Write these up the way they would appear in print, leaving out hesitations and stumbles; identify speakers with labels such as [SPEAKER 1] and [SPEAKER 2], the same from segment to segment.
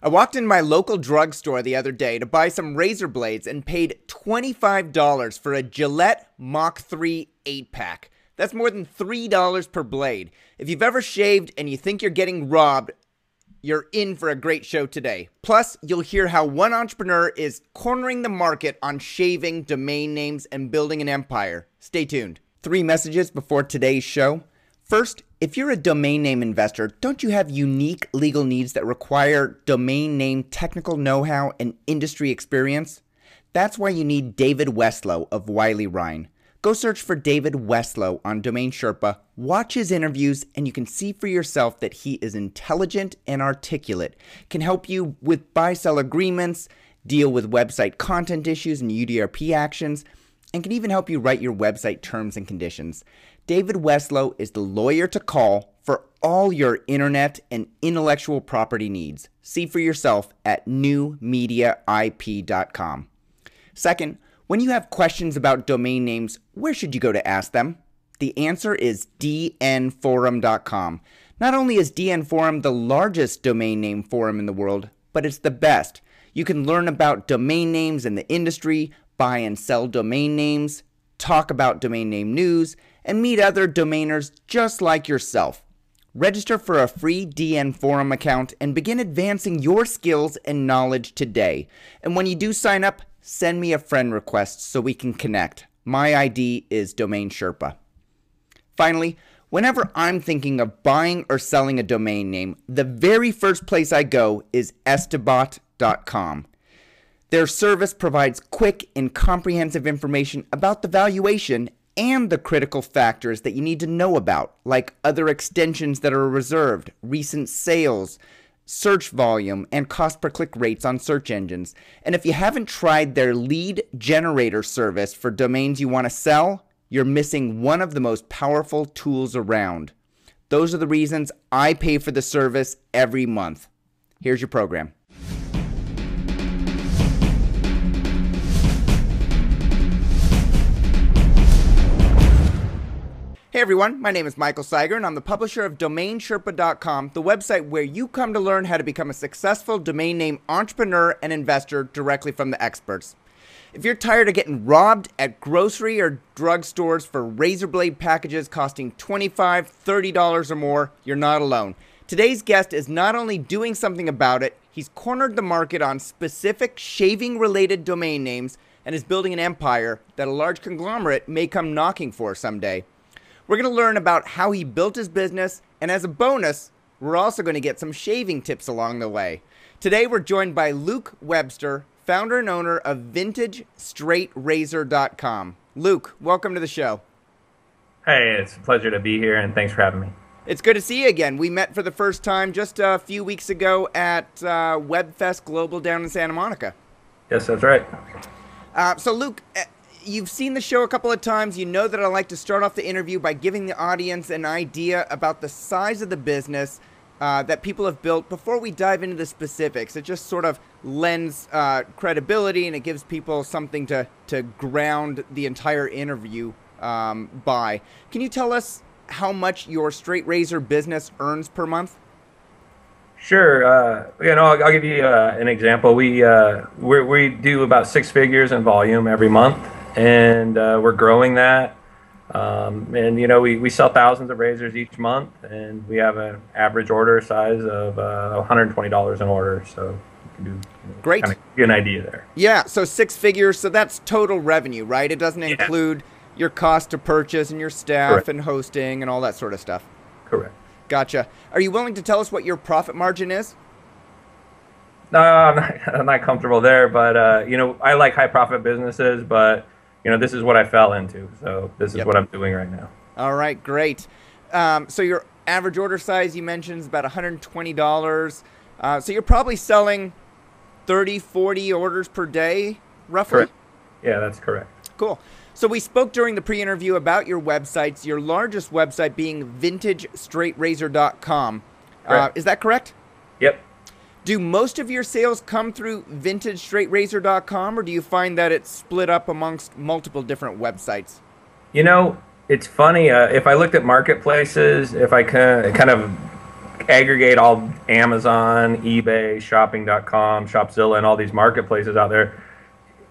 [SPEAKER 1] I walked in my local drugstore the other day to buy some razor blades and paid $25 for a Gillette Mach 3 8-pack. That's more than $3 per blade. If you've ever shaved and you think you're getting robbed, you're in for a great show today. Plus, you'll hear how one entrepreneur is cornering the market on shaving domain names and building an empire. Stay tuned. 3 messages before today's show. First, if you're a domain name investor, don't you have unique legal needs that require domain name technical know-how and industry experience? That's why you need David Westlow of Wiley Ryan. Go search for David Westlow on Domain Sherpa, watch his interviews, and you can see for yourself that he is intelligent and articulate, can help you with buy-sell agreements, deal with website content issues and UDRP actions, and can even help you write your website terms and conditions. David Westlow is the lawyer to call for all your internet and intellectual property needs. See for yourself at newmediaip.com. Second, when you have questions about domain names, where should you go to ask them? The answer is dnforum.com. Not only is DN Forum the largest domain name forum in the world, but it's the best. You can learn about domain names in the industry, buy and sell domain names, talk about domain name news, and meet other domainers just like yourself. Register for a free DN Forum account and begin advancing your skills and knowledge today. And when you do sign up, send me a friend request so we can connect. My ID is Domain Sherpa. Finally, whenever I'm thinking of buying or selling a domain name, the very first place I go is estabat.com. Their service provides quick and comprehensive information about the valuation and the critical factors that you need to know about, like other extensions that are reserved, recent sales, search volume, and cost per click rates on search engines. And if you haven't tried their lead generator service for domains you want to sell, you're missing one of the most powerful tools around. Those are the reasons I pay for the service every month. Here's your program. Hey everyone, my name is Michael Seiger and I'm the publisher of DomainSherpa.com, the website where you come to learn how to become a successful domain name entrepreneur and investor directly from the experts. If you're tired of getting robbed at grocery or drug stores for razor blade packages costing $25, $30 or more, you're not alone. Today's guest is not only doing something about it, he's cornered the market on specific shaving-related domain names and is building an empire that a large conglomerate may come knocking for someday. We're going to learn about how he built his business, and as a bonus, we're also going to get some shaving tips along the way. Today, we're joined by Luke Webster, founder and owner of VintageStraightRazor.com. Luke, welcome to the show.
[SPEAKER 2] Hey, it's a pleasure to be here, and thanks for having me.
[SPEAKER 1] It's good to see you again. We met for the first time just a few weeks ago at WebFest Global down in Santa Monica.
[SPEAKER 2] Yes, that's right.
[SPEAKER 1] So, Luke, you've seen the show a couple of times. You know that I like to start off the interview by giving the audience an idea about the size of the business that people have built before we dive into the specifics. It just sort of lends credibility, and it gives people something to ground the entire interview by. Can you tell us how much your straight razor business earns per month?
[SPEAKER 2] Sure. I'll give you an example. We do about 6 figures in volume every month, and we're growing that. We sell thousands of razors each month, and we have an average order size of $120 an order. So you can do
[SPEAKER 1] great.
[SPEAKER 2] Kind of get an idea there.
[SPEAKER 1] Yeah. So 6 figures. So that's total revenue, right? It doesn't include your cost to purchase and your staff
[SPEAKER 2] Correct.
[SPEAKER 1] And hosting and all that sort of stuff.
[SPEAKER 2] Correct.
[SPEAKER 1] Gotcha. Are you willing to tell us what your profit margin is?
[SPEAKER 2] No, I'm not comfortable there, but I like high profit businesses, but this is what I fell into, so this is what I'm doing right now.
[SPEAKER 1] All right, great. So your average order size you mentioned is about $120. So you're probably selling 30, 40 orders per day, roughly?
[SPEAKER 2] Correct. Yeah, that's correct.
[SPEAKER 1] Cool. So we spoke during the pre-interview about your websites, your largest website being VintageStraightRazor.com. Is that correct?
[SPEAKER 2] Yep.
[SPEAKER 1] Do most of your sales come through VintageStraightRazor.com, or do you find that it's split up amongst multiple different websites?
[SPEAKER 2] It's funny. If I looked at marketplaces, if I kind of aggregate all Amazon, eBay, Shopping.com, Shopzilla, and all these marketplaces out there,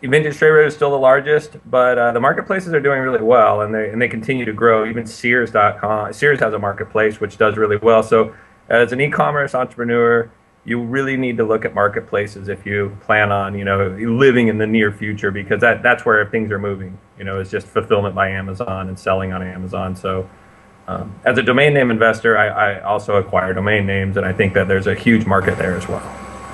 [SPEAKER 2] Vintage Trade Rate is still the largest, but the marketplaces are doing really well, and they continue to grow. Even Sears.com, Sears has a marketplace which does really well. So as an e-commerce entrepreneur, you really need to look at marketplaces if you plan on, living in the near future, because that's where things are moving. It's just fulfillment by Amazon and selling on Amazon. So as a domain name investor, I also acquire domain names, and I think that there's a huge market there as well.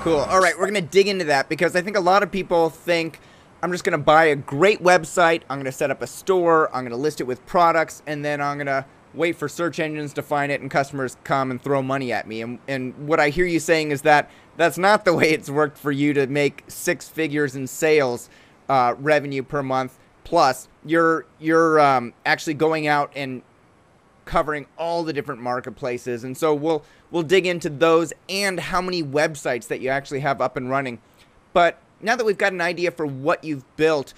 [SPEAKER 1] Cool. All right, we're going to dig into that, because I think a lot of people think, I'm just going to buy a great website, I'm going to set up a store, I'm going to list it with products, and then I'm going to wait for search engines to find it and customers come and throw money at me. And what I hear you saying is that that's not the way it's worked for you to make 6 figures in sales revenue per month. Plus, you're actually going out and covering all the different marketplaces. And so we'll dig into those and how many websites that you actually have up and running. But now that we've got an idea for what you've built,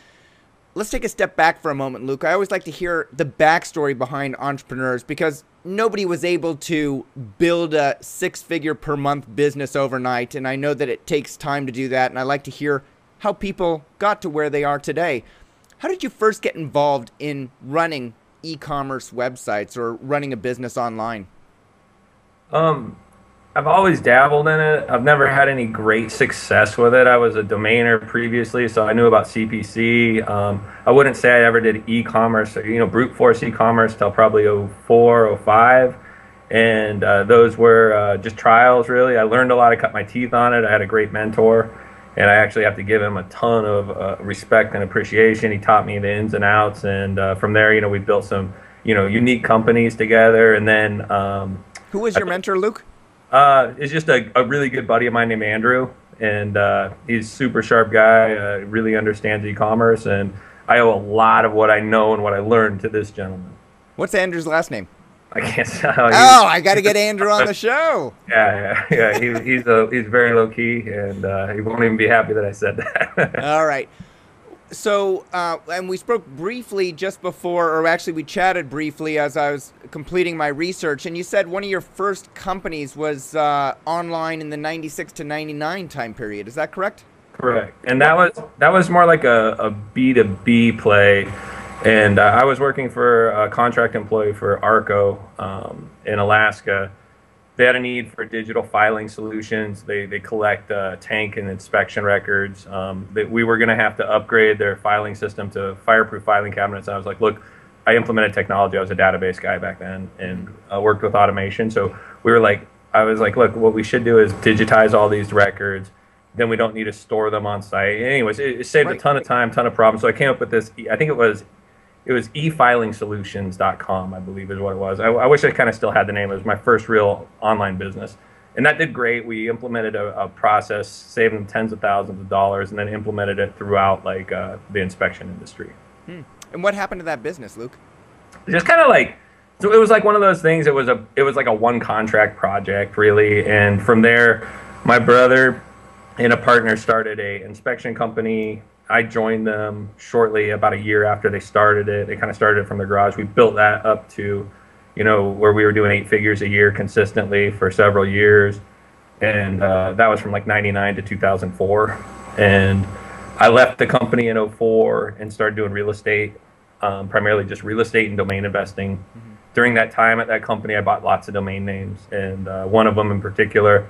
[SPEAKER 1] let's take a step back for a moment, Luke. I always like to hear the backstory behind entrepreneurs, because nobody was able to build a 6-figure per month business overnight, and I know that it takes time to do that, and I like to hear how people got to where they are today. How did you first get involved in running e-commerce websites or running a business online?
[SPEAKER 2] I've always dabbled in it. I've never had any great success with it. I was a domainer previously, so I knew about CPC. I wouldn't say I ever did e-commerce, brute force e-commerce till probably 04, 05. And those were just trials, really. I learned a lot. I cut my teeth on it. I had a great mentor, and I actually have to give him a ton of respect and appreciation. He taught me the ins and outs, and from there, we built some, unique companies together. And then
[SPEAKER 1] who was your mentor, Luke?
[SPEAKER 2] It's just a really good buddy of mine named Andrew, and he's a super sharp guy, really understands e-commerce, and I owe a lot of what I know and what I learned to this gentleman.
[SPEAKER 1] What's Andrew's last name?
[SPEAKER 2] I can't say.
[SPEAKER 1] Oh, I got to get Andrew on the show.
[SPEAKER 2] Yeah. He's very low key, and he won't even be happy that I said that.
[SPEAKER 1] All right. So, and we spoke briefly just before, or actually we chatted briefly as I was completing my research, and you said one of your first companies was online in the 96 to 99 time period. Is that correct?
[SPEAKER 2] Correct. And that was more like a B2B play. And I was working for a contract employee for Arco in Alaska. They had a need for digital filing solutions. They collect tank and inspection records. We were going to have to upgrade their filing system to fireproof filing cabinets. And I was like, look, I implemented technology. I was a database guy back then and worked with automation. So I was like, look, what we should do is digitize all these records. Then we don't need to store them on site. Anyways, it saved a ton of time, ton of problems. So I came up with this. I think it was efilingsolutions.com, I believe is what it was. I wish I kind of still had the name. It was my first real online business. And that did great. We implemented a process, saved them tens of thousands of dollars, and then implemented it throughout the inspection industry.
[SPEAKER 1] And what happened to that business, Luke?
[SPEAKER 2] Just kind of so it was like one of those things. It was like a one contract project, really. And from there, my brother and a partner started a inspection company. I joined them shortly, about a year after they started it. They kind of started it from their garage. We built that up to, where we were doing 8 figures a year consistently for several years. And that was from 99 to 2004. And I left the company in 04 and started doing real estate, primarily just real estate and domain investing. Mm-hmm. During that time at that company, I bought lots of domain names. And one of them in particular,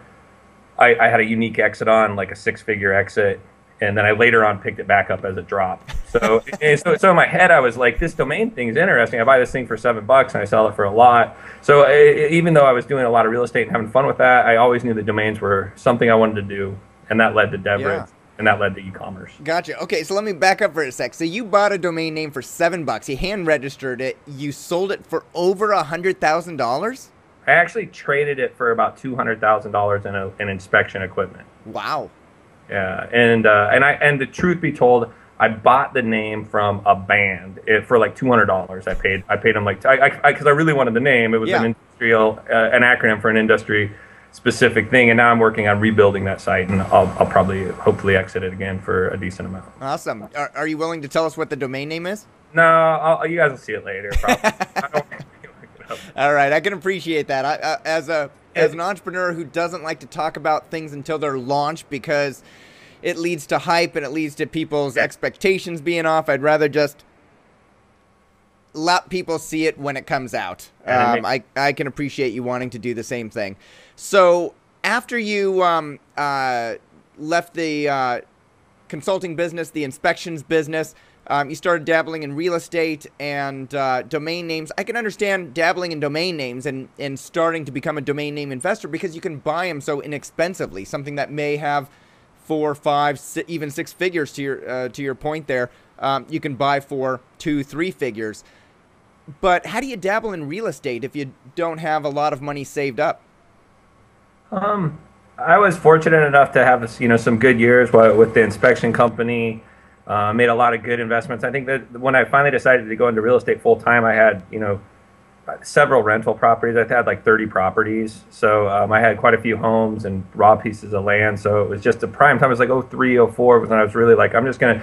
[SPEAKER 2] I had a unique exit on, a 6-figure exit. And then I later on picked it back up as a drop. So in my head, I was like, this domain thing is interesting. I buy this thing for $7 and I sell it for a lot. So even though I was doing a lot of real estate and having fun with that, I always knew the domains were something I wanted to do. And that led to Deverage, and that led to e-commerce.
[SPEAKER 1] Gotcha. Okay, so let me back up for a sec. So you bought a domain name for $7. You hand registered it. You sold it for over $100,000?
[SPEAKER 2] I actually traded it for about $200,000 in inspection equipment.
[SPEAKER 1] Wow.
[SPEAKER 2] Yeah, and the truth be told, I bought the name from a band for $200. I paid them because I really wanted the name. It was an acronym for an industry specific thing, and now I'm working on rebuilding that site, and I'll probably hopefully exit it again for a decent amount.
[SPEAKER 1] Awesome. Are you willing to tell us what the domain name is?
[SPEAKER 2] No, you guys will see it later. Probably. I don't look it up.
[SPEAKER 1] All right, I can appreciate that. As a as an entrepreneur who doesn't like to talk about things until they're launched because it leads to hype and it leads to people's expectations being off, I'd rather just let people see it when it comes out. I can appreciate you wanting to do the same thing. So after you left the consulting business, the inspections business, you started dabbling in real estate and domain names. I can understand dabbling in domain names and starting to become a domain name investor because you can buy them so inexpensively, something that may have 4, 5, even 6 figures to your point there. You can buy for 2, 3 figures. But how do you dabble in real estate if you don't have a lot of money saved up?
[SPEAKER 2] I was fortunate enough to have some good years with the inspection company. Made a lot of good investments. I think that when I finally decided to go into real estate full time, I had several rental properties. I had like 30 properties, so I had quite a few homes and raw pieces of land. So it was just a prime time. It was like 03, 04 when I was really like, I'm just gonna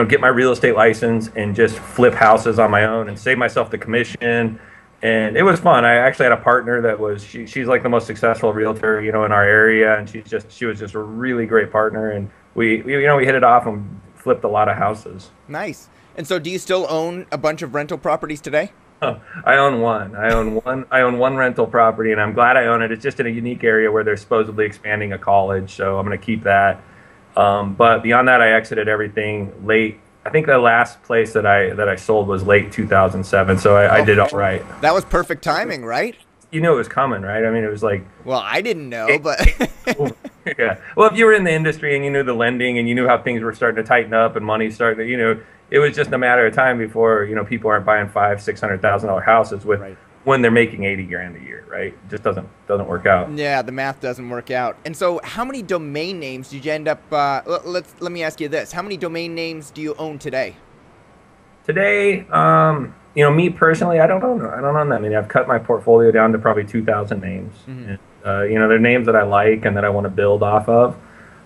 [SPEAKER 2] get my real estate license and just flip houses on my own and save myself the commission. And it was fun. I actually had a partner that was she's like the most successful realtor in our area, and she was just a really great partner, and we hit it off and flipped a lot of houses.
[SPEAKER 1] Nice. And so do you still own a bunch of rental properties today?
[SPEAKER 2] Oh, I own one. I own one rental property, and I'm glad I own it. It's just in a unique area where they're supposedly expanding a college, so I'm going to keep that. But beyond that, I exited everything late. I think the last place that I sold was late 2007, so I did all right.
[SPEAKER 1] That was perfect timing, right?
[SPEAKER 2] You knew it was coming, right? I mean, it was like...
[SPEAKER 1] Well, I didn't know, but...
[SPEAKER 2] Yeah. Well, if you were in the industry and you knew the lending and you knew how things were starting to tighten up and money starting to, it was just a matter of time before, people aren't buying $500,000-$600,000 houses when they're making $80,000 a year, right? It just doesn't work out.
[SPEAKER 1] Yeah, the math doesn't work out. And so how many domain names did you end up, let me ask you this. How many domain names do you own today?
[SPEAKER 2] Today, me personally, I don't own that many. I've cut my portfolio down to probably 2,000 names. Mm-hmm. And, they're names that I like and that I want to build off of.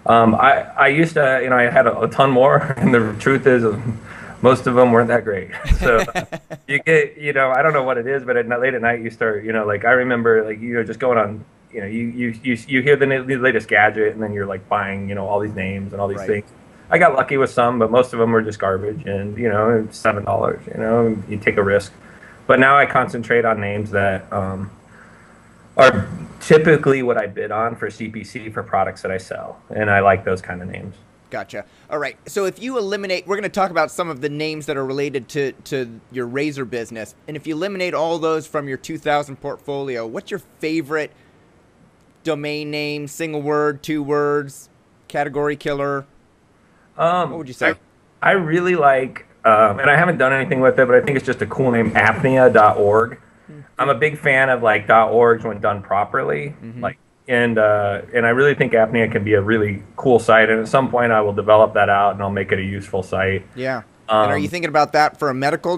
[SPEAKER 2] I used to, I had a ton more, and the truth is most of them weren't that great. So you get, I don't know what it is, but late at night you start, like I remember, like, just going on, you hear the latest gadget, and then you're like buying, all these names and all these things. I got lucky with some, but most of them were just garbage, and $7, you take a risk. But now I concentrate on names that are typically what I bid on for CPC for products that I sell, and I like those kind of names.
[SPEAKER 1] Gotcha. All right. So if you eliminate, we're going to talk about some of the names that are related to your razor business, and if you eliminate all those from your 2,000 portfolio, what's your favorite domain name, single word, 2 words, category killer? What would you say?
[SPEAKER 2] I really like, and I haven't done anything with it, but I think it's just a cool name, apnea.org. I'm a big fan of like .orgs when done properly, and I really think apnea can be a really cool site, and at some point I will develop that out and I'll make it a useful site.
[SPEAKER 1] Yeah. And are you thinking about that for a medical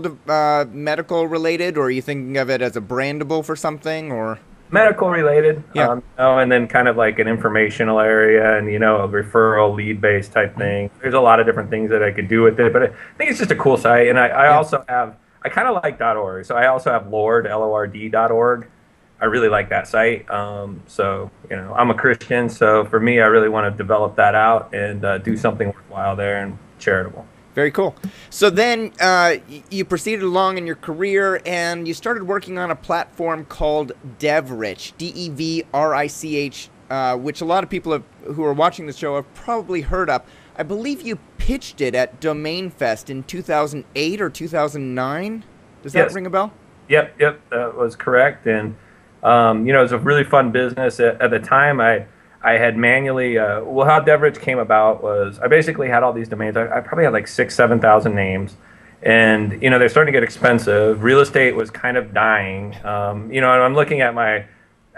[SPEAKER 1] related, or are you thinking of it as a brandable for something, or?
[SPEAKER 2] Medical related,
[SPEAKER 1] yeah.
[SPEAKER 2] And then kind of like an informational area and, a referral lead-based type thing. There's a lot of different things that I could do with it, but I think it's just a cool site. And I also have, I kind of like .org, so I also have Lord, Lord.org. I really like that site. So, I'm a Christian, so for me, I really want to develop that out and do something worthwhile there and charitable.
[SPEAKER 1] Very cool. So then you proceeded along in your career, and you started working on a platform called DevRich, DEVRICH, which a lot of people who are watching the show have probably heard of. I believe you pitched it at Domain Fest in 2008 or 2009. Does that ring a bell?
[SPEAKER 2] Yep, that was correct. And, it was a really fun business. At the time, I had manually, how DevRich came about was I basically had all these domains. I probably had like 6,000, 7,000 names. And, they're starting to get expensive. Real estate was kind of dying. And I'm looking at my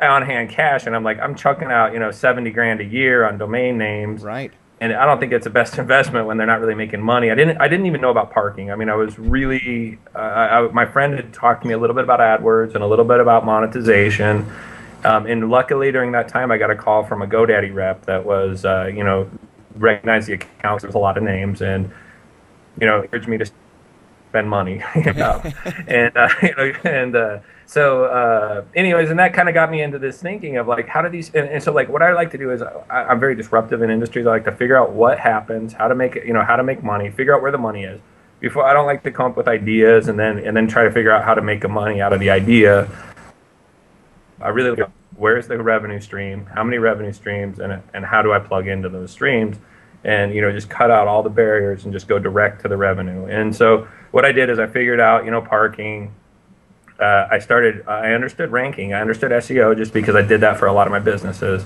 [SPEAKER 2] on-hand cash, and I'm like, I'm chucking out, $70,000 a year on domain names.
[SPEAKER 1] Right.
[SPEAKER 2] And I don't think it's the best investment when they're not really making money. I didn't even know about parking. I mean, I was really, my friend had talked to me a little bit about AdWords and a little bit about monetization. And luckily during that time, I got a call from a GoDaddy rep that was, recognized the account. There was a lot of names, and, urged me to spend spend money. And anyways, and that kind of got me into this thinking of like, how do these, and so like what I like to do is I'm very disruptive in industries. I like to figure out what happens, how to make it, how to make money, figure out where the money is. Before, I don't like to come up with ideas and then try to figure out how to make the money out of the idea. I really look at where's the revenue stream, how many revenue streams, and how do I plug into those streams, and just cut out all the barriers and just go direct to the revenue. And so what I did is I figured out parking. I understood ranking, I understood SEO just because I did that for a lot of my businesses,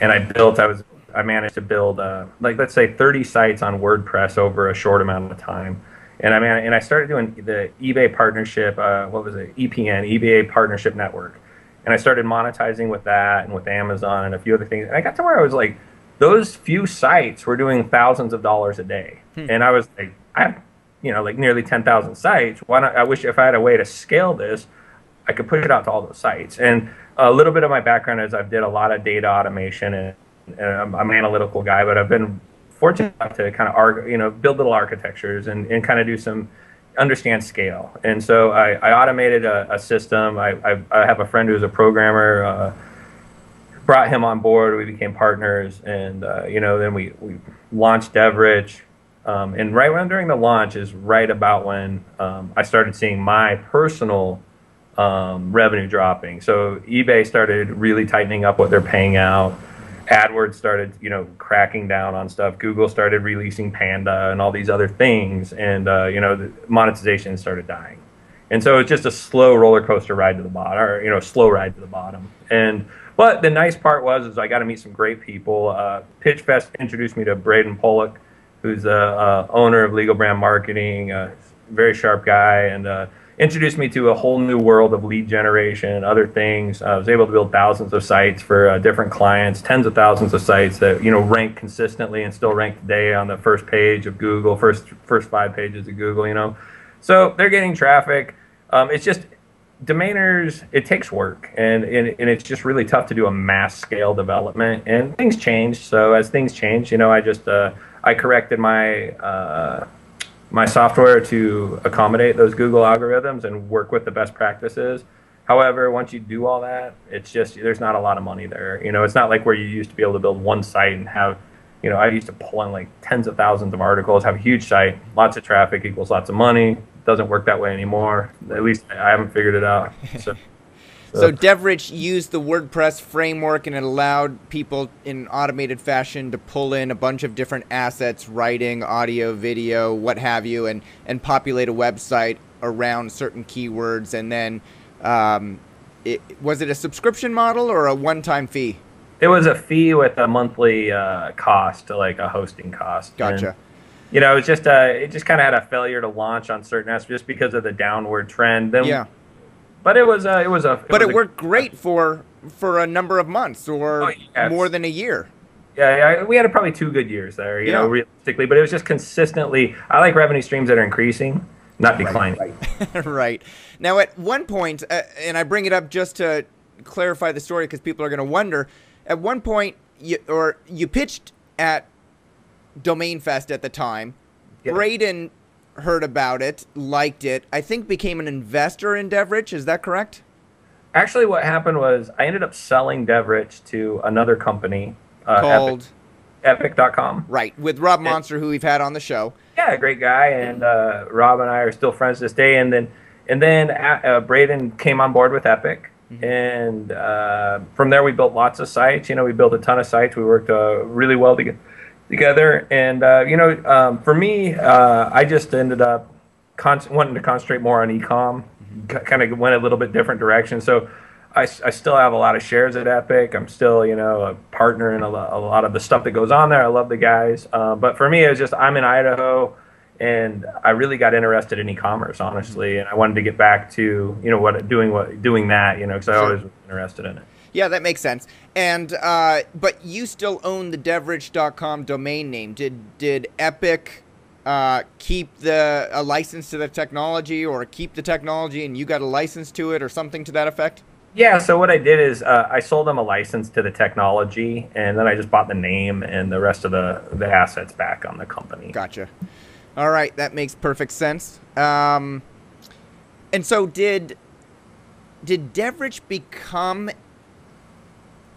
[SPEAKER 2] and I managed to build like let's say 30 sites on WordPress over a short amount of time. And I started doing the eBay partnership, EPN, eBay Partnership Network. And I started monetizing with that and with Amazon and a few other things. And I got to where I was like, those few sites were doing thousands of dollars a day. And I was like, I have, like nearly 10,000 sites. Why not? I wish if I had a way to scale this, I could push it out to all those sites. And a little bit of my background is I've did a lot of data automation, and I'm an analytical guy, but I've been fortunate enough to kind of build little architectures and kind of understand scale. And so I automated a system. I have a friend who's a programmer, brought him on board. We became partners, and then we launched DevRich. And during the launch is right about when I started seeing my personal revenue dropping. So eBay started really tightening up what they're paying out. AdWords started, cracking down on stuff. Google started releasing Panda and all these other things, and the monetization started dying. And so it's just a slow roller coaster ride to the bottom, or slow ride to the bottom. But the nice part was I got to meet some great people. PitchFest introduced me to Braden Pollock, who's the owner of Legal Brand Marketing, a very sharp guy, and introduced me to a whole new world of lead generation and other things. I was able to build thousands of sites for different clients, tens of thousands of sites that rank consistently and still rank today on the first page of Google, first 5 pages of Google. So they're getting traffic. It's just domainers. It takes work, and it's just really tough to do a mass scale development. And things changed. So as things change, I corrected my software to accommodate those Google algorithms and work with the best practices. However, once you do all that, it's just, there's not a lot of money there. It's not like where you used to be able to build one site and have, I used to pull in like tens of thousands of articles, have a huge site, lots of traffic equals lots of money. It doesn't work that way anymore. At least I haven't figured it out.
[SPEAKER 1] So DevRich used the WordPress framework, and it allowed people in automated fashion to pull in a bunch of different assets, writing, audio, video, what have you, and populate a website around certain keywords. And then was it a subscription model or a one-time fee?
[SPEAKER 2] It was a fee with a monthly cost, like a hosting cost.
[SPEAKER 1] Gotcha.
[SPEAKER 2] And, it just kind of had a failure to launch on certain aspects just because of the downward trend. Then,
[SPEAKER 1] yeah.
[SPEAKER 2] But it
[SPEAKER 1] worked great for a number of months or more than a year.
[SPEAKER 2] Yeah, we had probably 2 good years there, you know, realistically. But it was just consistently. I like revenue streams that are increasing, not declining.
[SPEAKER 1] Right. Now, at one point, and I bring it up just to clarify the story because people are going to wonder. At one point, you pitched at Domain Fest at the time. Yeah. Braden heard about it, liked it, I think became an investor in DevRich. Is that correct?
[SPEAKER 2] Actually, what happened was I ended up selling DevRich to another company
[SPEAKER 1] called
[SPEAKER 2] Epic.com.
[SPEAKER 1] Right, with Rob Monster, who we've had on the show.
[SPEAKER 2] Yeah, great guy, and Rob and I are still friends to this day. And then Braden came on board with Epic, and from there we built lots of sites. We built a ton of sites. We worked really well together, and for me, I just ended up wanting to concentrate more on e-com. Kind of went a little bit different direction. So I still have a lot of shares at Epic. I'm still a partner in a lot of the stuff that goes on there. I love the guys, but for me, it was just I'm in Idaho, and I really got interested in e-commerce, honestly, and I wanted to get back to doing that, because I always was interested in it.
[SPEAKER 1] Yeah, that makes sense. And but you still own the DevRich.com domain name. Did Epic keep a license to the technology, or keep the technology and you got a license to it, or something to that effect?
[SPEAKER 2] Yeah, so what I did is I sold them a license to the technology, and then I just bought the name and the rest of the assets back on the company.
[SPEAKER 1] Gotcha. All right, that makes perfect sense. And so did Devrich become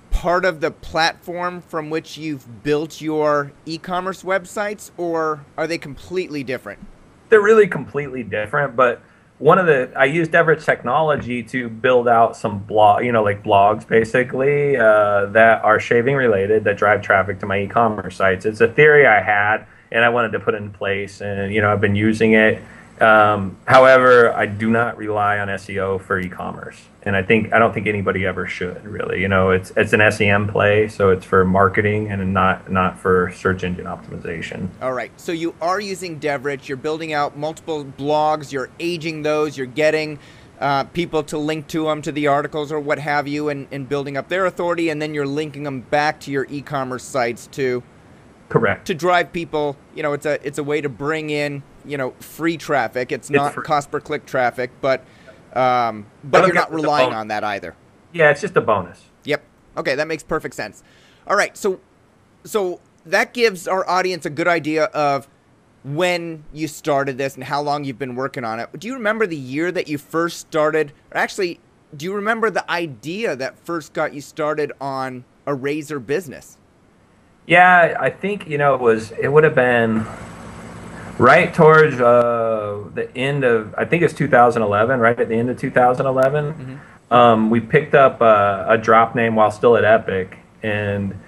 [SPEAKER 1] part of the platform from which you've built your e-commerce websites, or are they completely different?
[SPEAKER 2] They're really completely different, but I used Devrich technology to build out some like blogs basically that are shaving related that drive traffic to my e-commerce sites. It's a theory I had and I wanted to put in place, and I've been using it. However, I do not rely on SEO for e-commerce, and I don't think anybody ever should really. It's an SEM play, so it's for marketing and not for search engine optimization.
[SPEAKER 1] All right, so you are using Devrich. You're building out multiple blogs. You're aging those. You're getting people to link to them, to the articles or what have you, and building up their authority, and then you're linking them back to your e-commerce sites to.
[SPEAKER 2] Correct.
[SPEAKER 1] To drive people, it's a way to bring in, free traffic. It's not cost per click traffic, but you're not relying on that either.
[SPEAKER 2] Yeah, it's just a bonus.
[SPEAKER 1] Yep. Okay, that makes perfect sense. All right, so that gives our audience a good idea of when you started this and how long you've been working on it. Do you remember the year that you first started? Or actually, do you remember the idea that first got you started on a razor business?
[SPEAKER 2] Yeah, I think it would have been right towards the end of, I think it's 2011, right at the end of 2011. Mm-hmm. We picked up a drop name while still at Epic, and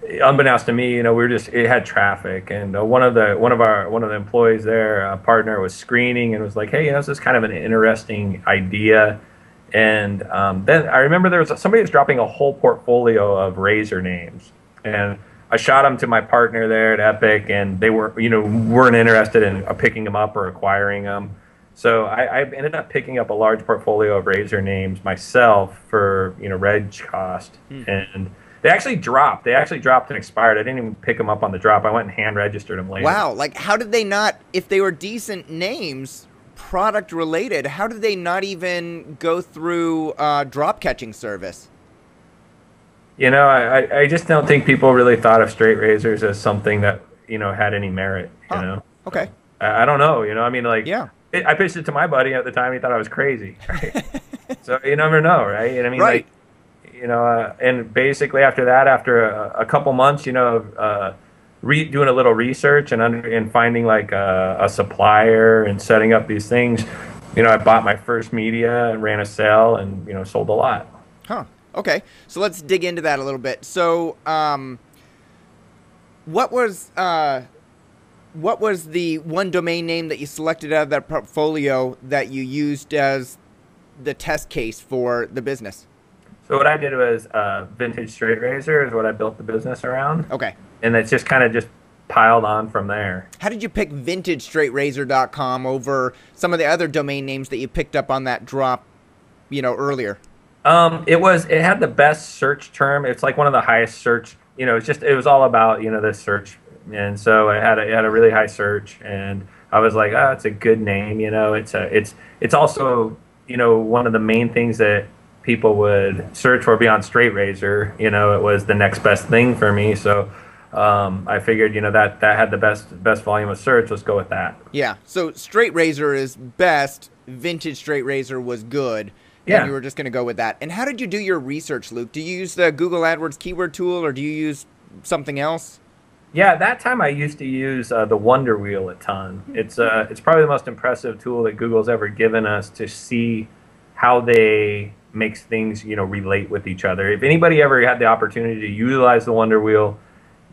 [SPEAKER 2] unbeknownst to me, it had traffic, and one of the employees there, a partner, was screening and was like, hey, this is kind of an interesting idea. And then I remember somebody was dropping a whole portfolio of razor names, and I shot them to my partner there at Epic, and they weren't interested in picking them up or acquiring them. So I ended up picking up a large portfolio of razor names myself for reg cost, and they actually dropped. They actually dropped and expired. I didn't even pick them up on the drop. I went and hand registered them later.
[SPEAKER 1] Wow! Like, how did they not? If they were decent names, product related, how did they not even go through drop catching service?
[SPEAKER 2] I just don't think people really thought of straight razors as something that, had any merit,
[SPEAKER 1] Okay.
[SPEAKER 2] I don't know,
[SPEAKER 1] yeah.
[SPEAKER 2] I pitched it to my buddy at the time. He thought I was crazy. Right? So you never know, right? And
[SPEAKER 1] right.
[SPEAKER 2] And basically after that, after a couple months, doing a little research and finding like a supplier and setting up these things, I bought my first media and ran a sale and, sold a lot.
[SPEAKER 1] Huh. Okay, so let's dig into that a little bit. So, what was the one domain name that you selected out of that portfolio that you used as the test case for the business?
[SPEAKER 2] So what I did was Vintage Straight Razor is what I built the business around.
[SPEAKER 1] Okay.
[SPEAKER 2] And it's just kind of just piled on from there.
[SPEAKER 1] How did you pick VintageStraightRazor.com over some of the other domain names that you picked up on that drop, earlier?
[SPEAKER 2] It had the best search term. It's like one of the highest search, it was all about, the search. And so it had a really high search, and I was like, oh, it's a good name. It's also, one of the main things that people would search for beyond straight razor. It was the next best thing for me. So, I figured, that had the best volume of search. Let's go with that.
[SPEAKER 1] Yeah. So straight razor is best. Vintage straight razor was good.
[SPEAKER 2] Yeah.
[SPEAKER 1] And you were just going to go with that. And how did you do your research, Luke? Do you use the Google AdWords keyword tool, or do you use something else?
[SPEAKER 2] Yeah, that time I used to use the Wonder Wheel a ton. It's probably the most impressive tool that Google's ever given us to see how they makes things relate with each other. If anybody ever had the opportunity to utilize the Wonder Wheel,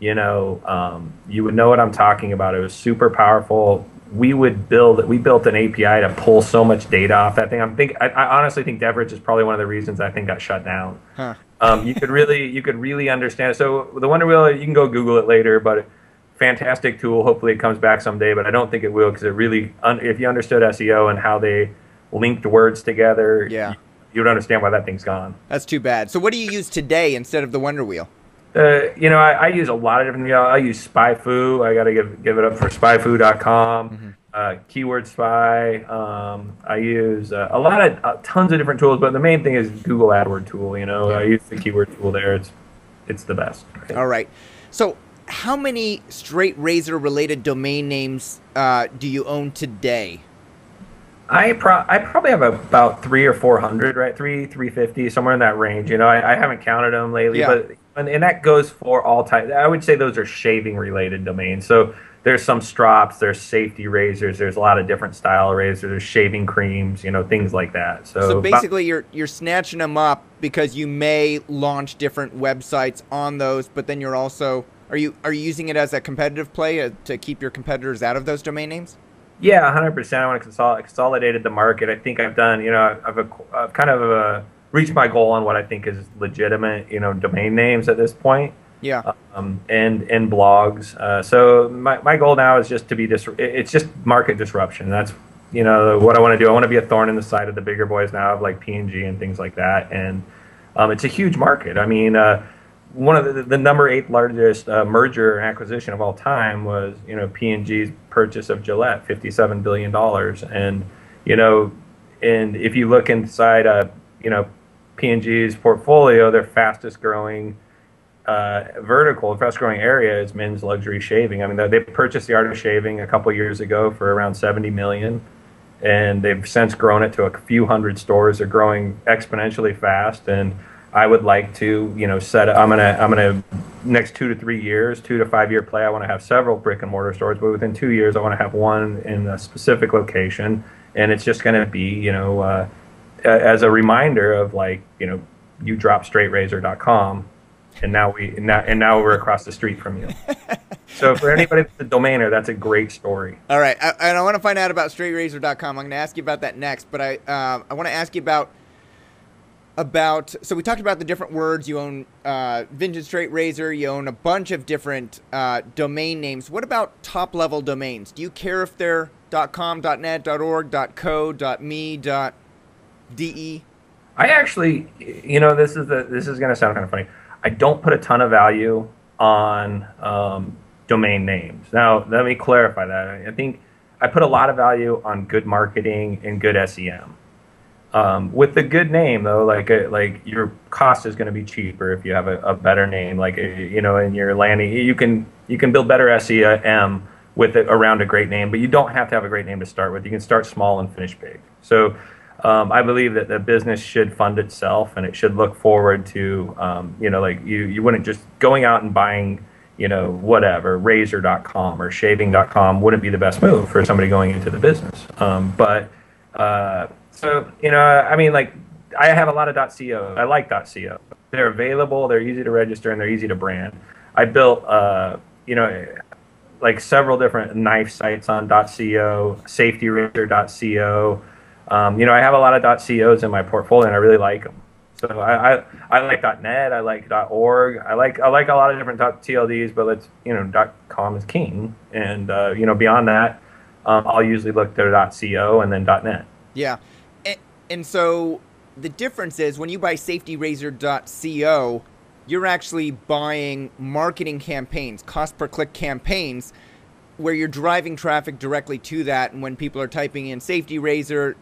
[SPEAKER 2] you would know what I'm talking about. It was super powerful. We built an API to pull so much data off that thing. I honestly think Devrich is probably one of the reasons I think got shut down.
[SPEAKER 1] Huh.
[SPEAKER 2] You could really understand it. So the Wonder Wheel, you can go Google it later, but fantastic tool. Hopefully it comes back someday, but I don't think it will, because if you understood SEO and how they linked words together,
[SPEAKER 1] yeah,
[SPEAKER 2] you would understand why that thing's gone.
[SPEAKER 1] That's too bad. So what do you use today instead of the Wonder Wheel?
[SPEAKER 2] I use a lot of different. I use SpyFu. I got to give it up for SpyFu.com. Mm-hmm. Keyword Spy. I use tons of different tools, but the main thing is Google AdWord tool. I use the keyword tool there. It's the best.
[SPEAKER 1] All right. So how many straight razor related domain names do you own today?
[SPEAKER 2] I probably have about 300 or 400, right? 350, somewhere in that range. I haven't counted them lately,
[SPEAKER 1] Yeah.
[SPEAKER 2] but and that goes for all types. I would say those are shaving related domains. So there's some strops, there's safety razors, there's a lot of different style razors, there's shaving creams, things like that.
[SPEAKER 1] So
[SPEAKER 2] So about,
[SPEAKER 1] basically, you're snatching them up because you may launch different websites on those, but then you're also are you using it as a competitive play to keep your competitors out of those domain names?
[SPEAKER 2] yeah, 100%. I want to consolidated the market. I think I've done, I've kind of reached my goal on what I think is legitimate, domain names at this point.
[SPEAKER 1] Yeah.
[SPEAKER 2] And blogs. So my goal now is just to be it's just market disruption. That's what I want to do. I want to be a thorn in the side of the bigger boys now, of like P&G and things like that. And it's a huge market. I mean, one of the number 8 largest merger and acquisition of all time was P&G's purchase of Gillette, $57 billion. And and if you look inside P&G's portfolio, their fastest growing fast growing area is men's luxury shaving. I mean, they purchased the Art of Shaving a couple years ago for around 70 million, and they've since grown it to a few hundred stores. They're growing exponentially fast, and I would like to, I'm gonna next 2 to 3 years, 2 to 5 year play. I want to have several brick and mortar stores, but within 2 years, I want to have one in a specific location, and it's just going to be, as a reminder of you drop straightrazor.com. And now we're across the street from you. So for anybody that's a domainer, that's a great story.
[SPEAKER 1] All right, and I want to find out about straightrazor.com. I'm going to ask you about that next, but I want to ask you about. So we talked about the different words. You own Vintage Straight Razor. You own a bunch of different domain names. What about top level domains? Do you care if they're .com, .net, .org, .co, .me, .de?
[SPEAKER 2] I actually, this is going to sound kind of funny. I don't put a ton of value on domain names. Now, let me clarify that. I think I put a lot of value on good marketing and good SEM. With the good name, though, like your cost is going to be cheaper if you have a better name. In your landing, you can build better SEM with it around a great name, but you don't have to have a great name to start with. You can start small and finish big. So. I believe that the business should fund itself, and it should look forward to, you wouldn't just going out and buying, whatever, razor.com or shaving.com wouldn't be the best move for somebody going into the business. I have a lot of .co. I like .co. They're available, they're easy to register, and they're easy to brand. I built, several different knife sites on .co, safetyrazor.co. I have a lot of .cos in my portfolio, and I really like them. So I like .net, I like .org, I like a lot of different .tlds, but .com is king. And beyond that, I'll usually look to .co and then .net.
[SPEAKER 1] Yeah, and so the difference is when you buy safetyrazor.co, you're actually buying marketing campaigns, cost per click campaigns, where you're driving traffic directly to that, and when people are typing in Safety Razor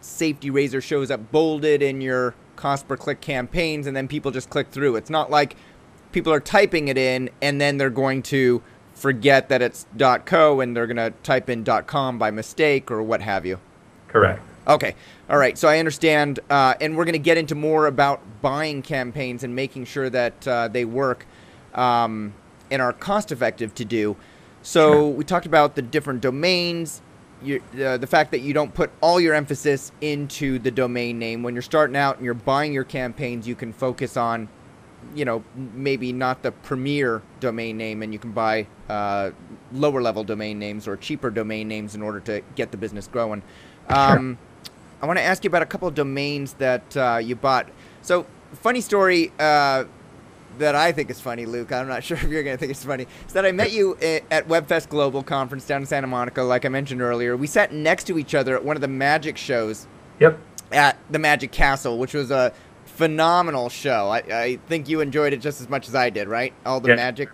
[SPEAKER 1] shows up bolded in your cost per click campaigns, and then people just click through. It's not like people are typing it in and then they're going to forget that it's .co and they're going to type in .com by mistake or what have you.
[SPEAKER 2] Correct.
[SPEAKER 1] Okay. All right. So I understand, and we're going to get into more about buying campaigns and making sure that they work and are cost effective to do. So sure. We talked about the different domains, the fact that you don't put all your emphasis into the domain name. When you're starting out and you're buying your campaigns, you can focus on, maybe not the premier domain name, and you can buy lower level domain names or cheaper domain names in order to get the business growing. Sure. I want to ask you about a couple of domains that you bought. So funny story that I think is funny, Luke. I'm not sure if you're going to think it's funny. Is that I met you at WebFest Global Conference down in Santa Monica, like I mentioned earlier. We sat next to each other at one of the magic shows.
[SPEAKER 2] Yep.
[SPEAKER 1] At the Magic Castle, which was a phenomenal show. I think you enjoyed it just as much as I did, right? All the magic.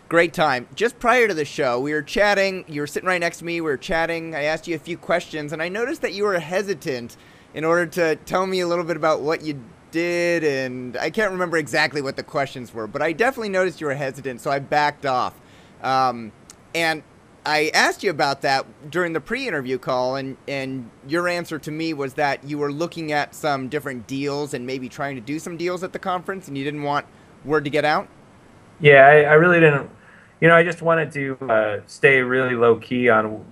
[SPEAKER 1] Great time. Just prior to the show, we were chatting. You were sitting right next to me. We were chatting. I asked you a few questions, and I noticed that you were hesitant in order to tell me a little bit about what you did, and I can't remember exactly what the questions were, but I definitely noticed you were hesitant, so I backed off. And I asked you about that during the pre-interview call, and your answer to me was that you were looking at some different deals and maybe trying to do some deals at the conference, and you didn't want word to get out?
[SPEAKER 2] Yeah, I really didn't. I just wanted to stay really low key on,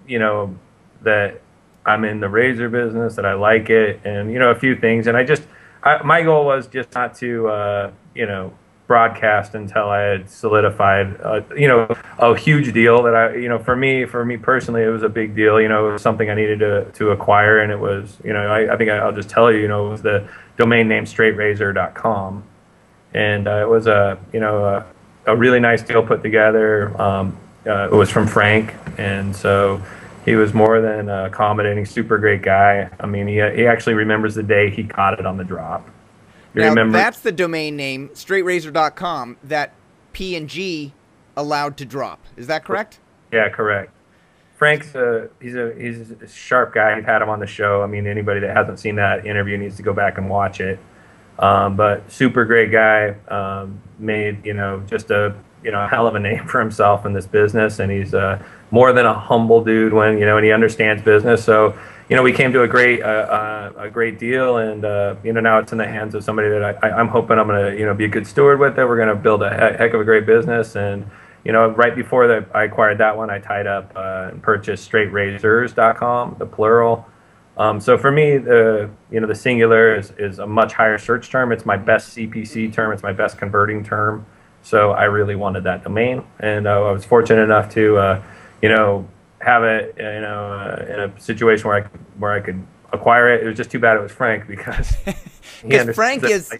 [SPEAKER 2] that I'm in the razor business, that I like it, and, a few things. And my goal was just not to, broadcast until I had solidified, a huge deal that for me personally, it was a big deal. It was something I needed to acquire, and it was, I think I'll just tell you, it was the domain name straightrazor.com, and it was a really nice deal put together. It was from Frank, and so he was more than accommodating, super great guy. I mean, he actually remembers the day he caught it on the drop.
[SPEAKER 1] Now, that's the domain name, straightrazor.com, that P&G allowed to drop. Is that correct?
[SPEAKER 2] Yeah, correct. Frank's he's a sharp guy. I've had him on the show. I mean, anybody that hasn't seen that interview needs to go back and watch it. But super great guy, made, just a, hell of a name for himself in this business. And he's more than a humble dude when, and he understands business. So, we came to a great deal, and, now it's in the hands of somebody that I'm hoping I'm going to, be a good steward with it. We're going to build a heck of a great business. And, right before that, I acquired that one, I tied up and purchased straightrazors.com, the plural. So for me, the singular is a much higher search term. It's my best CPC term. It's my best converting term. So I really wanted that domain, and I was fortunate enough to, have it, in a situation where I could acquire it. It was just too bad it was Frank, because
[SPEAKER 1] Frank is,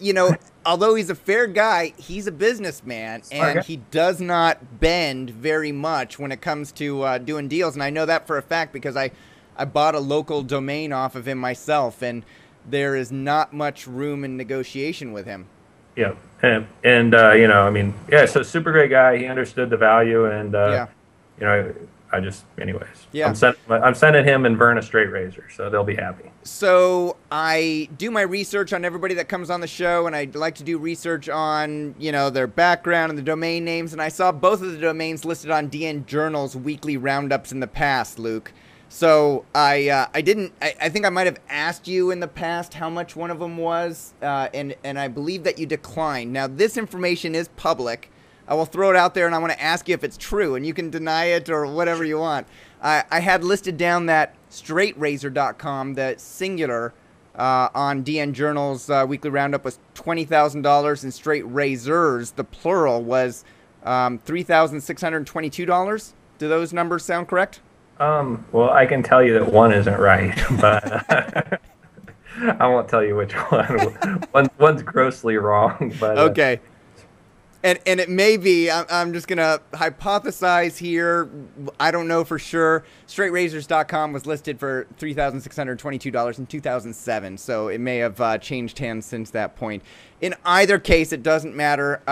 [SPEAKER 1] although he's a fair guy, he's a businessman, and he does not bend very much when it comes to doing deals. And I know that for a fact because I bought a local domain off of him myself, and there is not much room in negotiation with him.
[SPEAKER 2] Yeah, and so super great guy. He understood the value, and anyways.
[SPEAKER 1] Yeah.
[SPEAKER 2] I'm sending him and Vern a straight razor, so they'll be happy.
[SPEAKER 1] So I do my research on everybody that comes on the show, and I like to do research on, their background and the domain names, and I saw both of the domains listed on DN Journal's weekly roundups in the past, Luke. So I think I might have asked you in the past how much one of them was, and I believe that you declined. Now, this information is public. I will throw it out there, and I want to ask you if it's true, and you can deny it or whatever you want. I had listed down that straightrazor.com, the singular, on DN Journal's weekly roundup was $20,000, and Straight Razors, the plural, was $3,622. Do those numbers sound correct?
[SPEAKER 2] Well, I can tell you that one isn't right, but I won't tell you which one. One's grossly wrong. But
[SPEAKER 1] okay. And it may be, I'm just going to hypothesize here. I don't know for sure. StraightRazors.com was listed for $3,622 in 2007, so it may have changed hands since that point. In either case, it doesn't matter.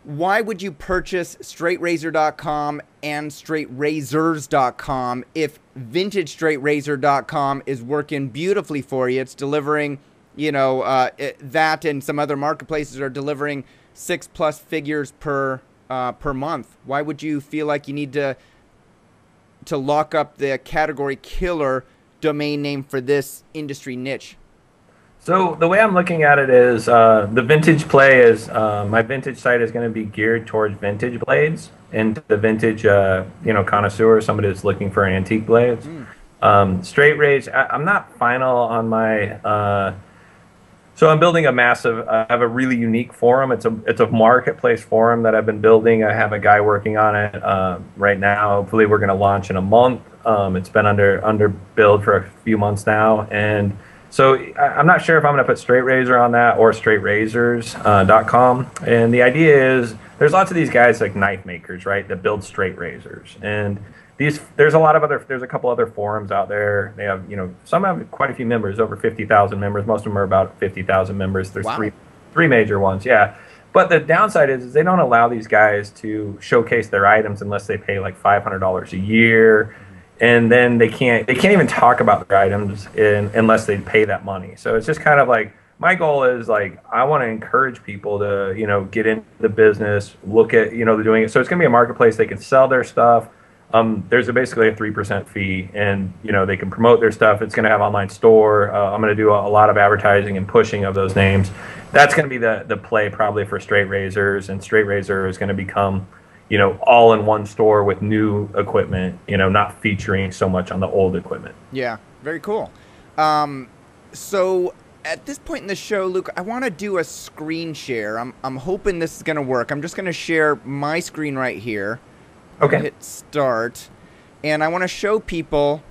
[SPEAKER 1] Why would you purchase StraightRazor.com and StraightRazors.com if VintageStraightRazor.com is working beautifully for you? It's delivering, that and some other marketplaces are delivering 6+ figures per month. Why would you feel like you need to lock up the category killer domain name for this industry niche?
[SPEAKER 2] So the way I'm looking at it is the vintage play is my vintage site is going to be geared towards vintage blades and the vintage connoisseur, somebody that's looking for antique blades. Straight Rage, I'm not final on my so I'm building a massive, I have a really unique forum. It's a marketplace forum that I've been building. I have a guy working on it right now. Hopefully we're going to launch in a month. It's been under build for a few months now. And so I'm not sure if I'm going to put Straight Razor on that or straightrazors.com. And the idea is there's lots of these guys like knife makers, right, that build straight razors. And there's a couple other forums out there. They have, some have quite a few members, over 50,000 members. Most of them are about 50,000 members. There's three major ones, yeah. But the downside is they don't allow these guys to showcase their items unless they pay like $500 a year. And then they can't even talk about their items unless they pay that money. So it's just kind of like my goal is like I want to encourage people to get into the business, look at they're doing it. So it's going to be a marketplace. They can sell their stuff. There's basically a 3% fee, and they can promote their stuff. It's going to have online store. I'm going to do a lot of advertising and pushing of those names. That's going to be the play probably for Straight Razors, and Straight Razor is going to become all in one store with new equipment. Not featuring so much on the old equipment.
[SPEAKER 1] Yeah, very cool. So at this point in the show, Luke, I want to do a screen share. I'm hoping this is going to work. I'm just going to share my screen right here.
[SPEAKER 2] Okay.
[SPEAKER 1] Hit start, and I want to show people.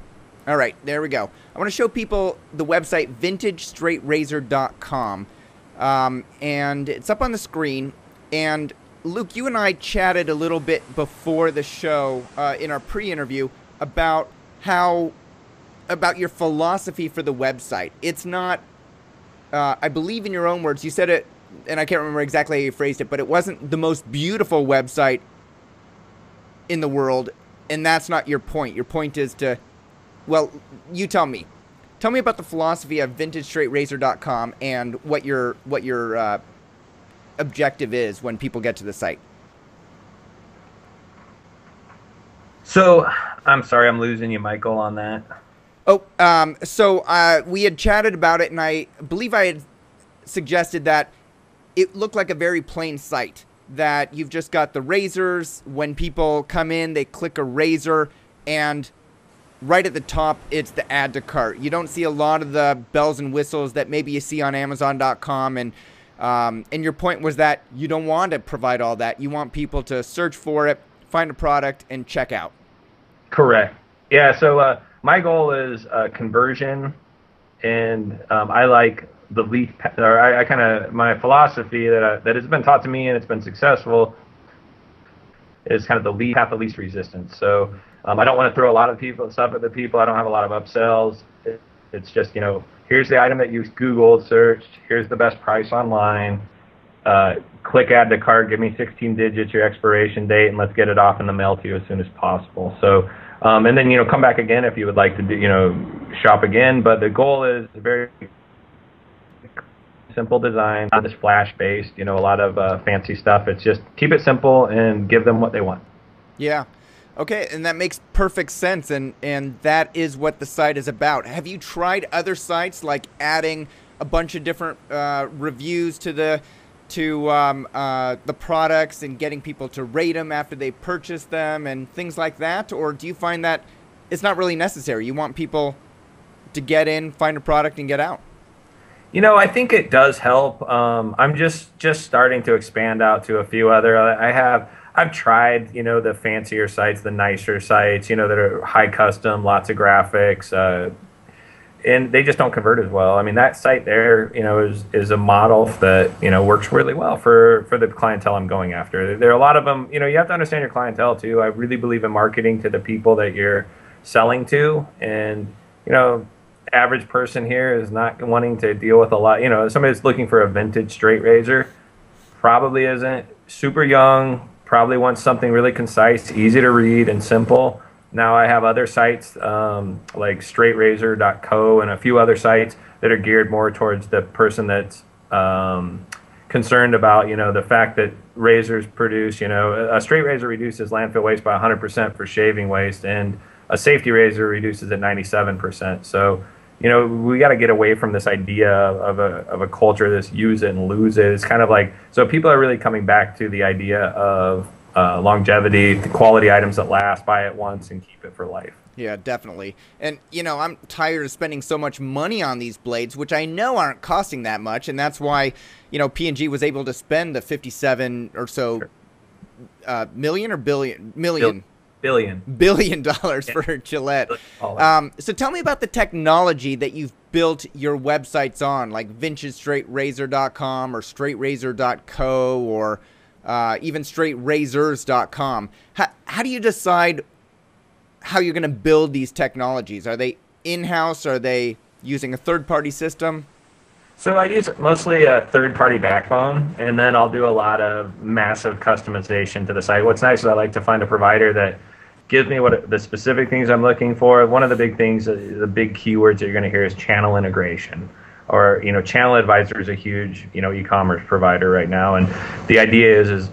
[SPEAKER 1] All right, there we go. I want to show people the website vintagestraightrazor.com, and it's up on the screen. And Luke, you and I chatted a little bit before the show in our pre-interview about your philosophy for the website. It's not, I believe in your own words, you said it, and I can't remember exactly how you phrased it, but it wasn't the most beautiful website in the world, and that's not your point. Your point is to, well, you tell me. Tell me about the philosophy of vintagestraightrazor.com and what your objective is when people get to the site.
[SPEAKER 2] So, I'm sorry, I'm losing you, Michael, on that.
[SPEAKER 1] Oh, so we had chatted about it, and I believe I had suggested that it looked like a very plain site, that you've just got the razors. When people come in, they click a razor, and right at the top, it's the add to cart. You don't see a lot of the bells and whistles that maybe you see on Amazon.com, and your point was that you don't want to provide all that. You want people to search for it, find a product, and check out.
[SPEAKER 2] Correct. Yeah, so my goal is conversion, and I like the least, or I kind of, my philosophy that has been taught to me and it's been successful is kind of the least path of least resistance. So I don't want to throw a lot of stuff at the people. I don't have a lot of upsells. It's just, here's the item that you Googled, searched, here's the best price online, click add to cart, give me 16 digits, your expiration date, and let's get it off in the mail to you as soon as possible. So, and then, come back again if you would like to do, shop again. But the goal is very simple design, not this flash-based, a lot of fancy stuff. It's just keep it simple and give them what they want.
[SPEAKER 1] Yeah. Okay, and that makes perfect sense, and that is what the site is about. Have you tried other sites, like adding a bunch of different reviews to the products and getting people to rate them after they purchase them and things like that? Or do you find that it's not really necessary? You want people to get in, find a product, and get out?
[SPEAKER 2] I think it does help. I'm just starting to expand out to a few other. I've tried, the fancier sites, the nicer sites, that are high custom, lots of graphics, and they just don't convert as well. I mean, that site there, is a model that, works really well for the clientele I'm going after. There are a lot of them, you have to understand your clientele too. I really believe in marketing to the people that you're selling to, and, average person here is not wanting to deal with a lot. Somebody that's looking for a vintage straight razor probably isn't super young, probably wants something really concise, easy to read, and simple. Now I have other sites like straightrazor.co and a few other sites that are geared more towards the person that's concerned about, the fact that razors produce, a straight razor reduces landfill waste by 100% for shaving waste, and a safety razor reduces it 97%. So, we got to get away from this idea of a culture that's use it and lose it. It's kind of like, so people are really coming back to the idea of longevity, the quality items that last, buy it once and keep it for life.
[SPEAKER 1] Yeah, definitely. And, I'm tired of spending so much money on these blades, which I know aren't costing that much. And that's why, P&G was able to spend the 57 or so million or billion? Million. Billion dollars for Gillette. So tell me about the technology that you've built your websites on, like vintagestraightrazor.com or straightrazor.co or even straightrazors.com. How do you decide how you're going to build these technologies? Are they in-house? Are they using a third-party system?
[SPEAKER 2] So I use mostly a third-party backbone, and then I'll do a lot of massive customization to the site. What's nice is I like to find a provider that gives me the specific things I'm looking for. One of the big things, the big keywords that you're going to hear is channel integration. or Channel Advisor is a huge e-commerce provider right now, and the idea is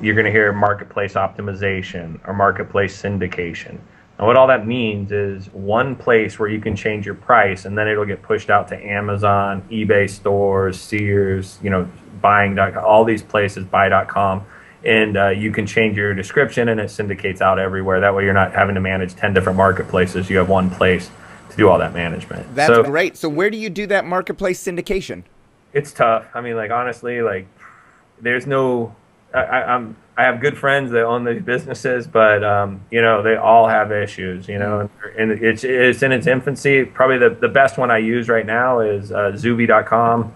[SPEAKER 2] you're going to hear marketplace optimization or marketplace syndication. And what all that means is one place where you can change your price, and then it'll get pushed out to Amazon, eBay stores, Sears, buying.com, all these places, buy.com, and you can change your description, and it syndicates out everywhere. That way you're not having to manage 10 different marketplaces. You have one place to do all that management.
[SPEAKER 1] That's great. So where do you do that marketplace syndication?
[SPEAKER 2] It's tough. I mean, honestly, there's no, I have good friends that own these businesses, but they all have issues, and it's in its infancy. Probably the best one I use right now is Zuby.com,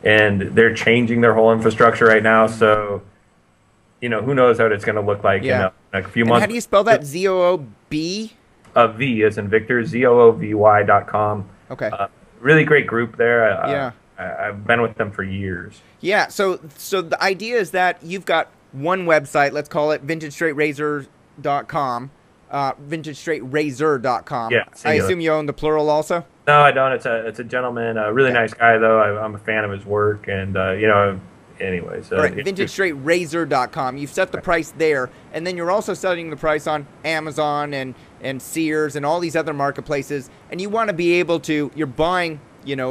[SPEAKER 2] and they're changing their whole infrastructure right now. So, who knows what it's going to look like in a few months.
[SPEAKER 1] How do you spell that? ZOOB?
[SPEAKER 2] V as in Victor, ZOOVY.com.
[SPEAKER 1] Okay.
[SPEAKER 2] Really great group there.
[SPEAKER 1] Yeah.
[SPEAKER 2] I've been with them for years.
[SPEAKER 1] Yeah. So the idea is that you've got one website, let's call it VintageStraightRazor.com, VintageStraightRazor.com.
[SPEAKER 2] Yeah,
[SPEAKER 1] I assume you own the plural also?
[SPEAKER 2] No, I don't. It's a gentleman, a really nice guy though. I'm a fan of his work, and anyways.
[SPEAKER 1] All right, VintageStraightRazor.com. You've set the price there, and then you're also setting the price on Amazon and Sears and all these other marketplaces, and you want to be able to, you're buying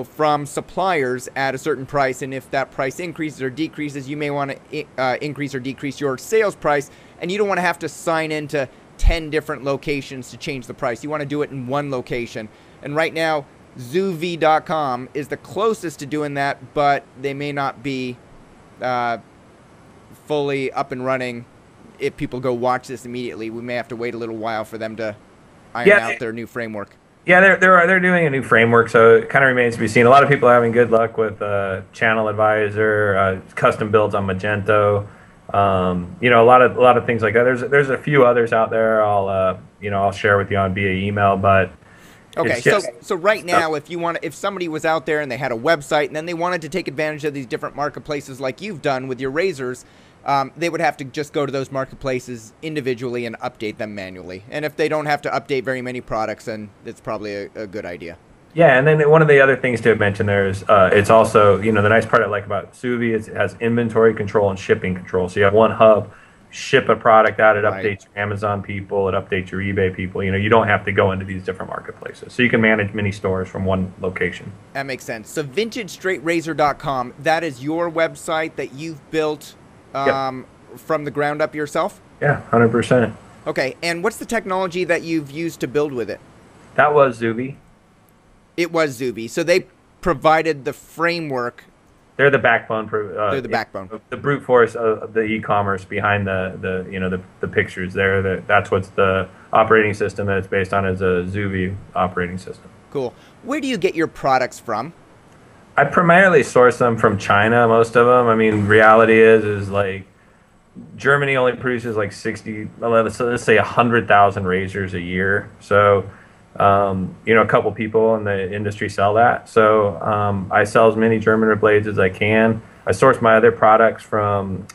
[SPEAKER 1] from suppliers at a certain price, and if that price increases or decreases, you may want to increase or decrease your sales price, and you don't want to have to sign into 10 different locations to change the price. You want to do it in one location. And right now, Zuvi.com is the closest to doing that, but they may not be fully up and running. If people go watch this immediately, we may have to wait a little while for them to iron out their new framework.
[SPEAKER 2] Yeah, they're doing a new framework, so it kind of remains to be seen. A lot of people are having good luck with Channel Advisor, custom builds on Magento, a lot of things like that. There's a few others out there. I'll share with you on via email, but
[SPEAKER 1] okay. So right now, if somebody was out there and they had a website and then they wanted to take advantage of these different marketplaces like you've done with your razors, they would have to just go to those marketplaces individually and update them manually. And if they don't have to update very many products, then it's probably a good idea.
[SPEAKER 2] Yeah, and then one of the other things to mention there is it's also, the nice part I like about Suvi is it has inventory control and shipping control. So you have one hub, ship a product out, it updates your Amazon people, it updates your eBay people. You don't have to go into these different marketplaces. So you can manage many stores from one location.
[SPEAKER 1] That makes sense. So VintageStraightRazor.com, that is your website that you've built from the ground up yourself?
[SPEAKER 2] Yeah, 100%.
[SPEAKER 1] Okay, and what's the technology that you've used to build with it?
[SPEAKER 2] That was Zuby.
[SPEAKER 1] It was Zuby. So they provided the framework.
[SPEAKER 2] They're the backbone.
[SPEAKER 1] They're the backbone.
[SPEAKER 2] The brute force of the e-commerce behind the pictures there. That's what's the operating system that it's based on is a Zuby operating system.
[SPEAKER 1] Cool. Where do you get your products from?
[SPEAKER 2] I primarily source them from China, most of them. I mean, reality is Germany only produces let's say 100,000 razors a year. So, a couple people in the industry sell that. So I sell as many German blades as I can. I source my other products from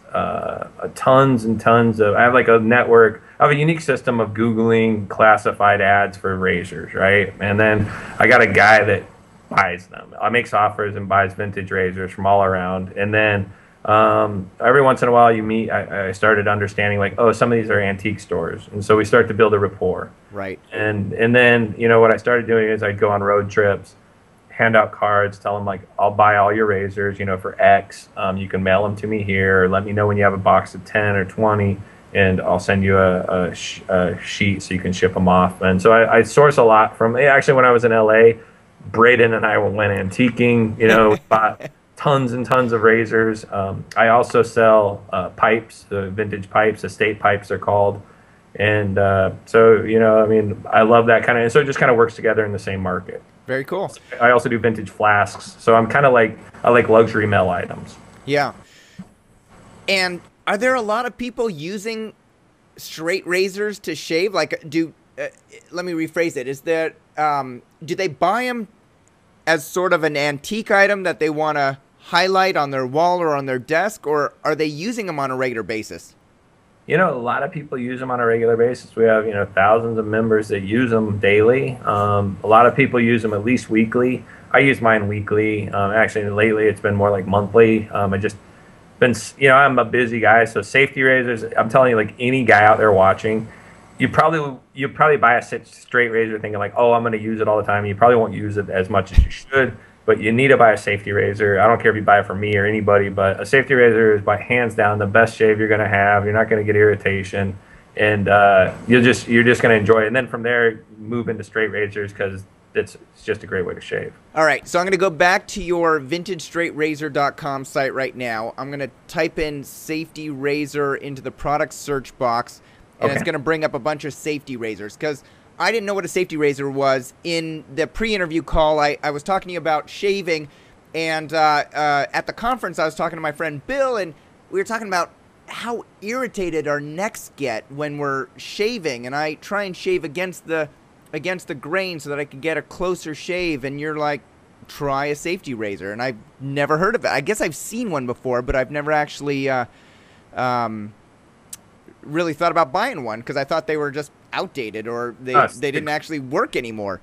[SPEAKER 2] tons and tons of, I have a network, I have a unique system of Googling classified ads for razors, right? And then I got a guy that buys them. I makes offers and buys vintage razors from all around. And then every once in a while you meet, I started understanding some of these are antique stores. And so we start to build a rapport.
[SPEAKER 1] Right.
[SPEAKER 2] And then, what I started doing is I'd go on road trips, hand out cards, tell them I'll buy all your razors, for X. You can mail them to me here, or let me know when you have a box of 10 or 20 and I'll send you a sheet so you can ship them off. And so I source a lot from, actually when I was in LA, Braden and I went antiquing, bought tons and tons of razors. I also sell pipes, the vintage pipes, estate pipes they're called. And so, I love that kind of, and so it just kind of works together in the same market.
[SPEAKER 1] Very cool.
[SPEAKER 2] I also do vintage flasks. So I'm kind of I like luxury mail items.
[SPEAKER 1] Yeah. And are there a lot of people using straight razors to shave? Let me rephrase it. Is there, do they buy them as sort of an antique item that they want to highlight on their wall or on their desk, or are they using them on a regular basis?
[SPEAKER 2] A lot of people use them on a regular basis. We have, thousands of members that use them daily. A lot of people use them at least weekly. I use mine weekly. Actually, lately it's been more like monthly. I just been, I'm a busy guy, so safety razors. I'm telling you, like any guy out there watching, you probably buy a straight razor thinking like, oh, I'm going to use it all the time. You probably won't use it as much as you should. But you need to buy a safety razor. I don't care if you buy it from me or anybody, but a safety razor is by hands down the best shave you're going to have. You're not going to get irritation, and you're just going to enjoy it. And then from there, move into straight razors because it's just a great way to shave.
[SPEAKER 1] All right, so I'm going to go back to your vintagestraightrazor.com site right now. I'm going to type in safety razor into the product search box, and it's going to bring up a bunch of safety razors because I didn't know what a safety razor was. In the pre-interview call, I was talking to you about shaving, and at the conference, I was talking to my friend Bill, and we were talking about how irritated our necks get when we're shaving, and I try and shave against the grain so that I can get a closer shave, and you're like, try a safety razor, and I've never heard of it. I guess I've seen one before, but I've never actually really thought about buying one because I thought they were just outdated or they didn't actually work anymore.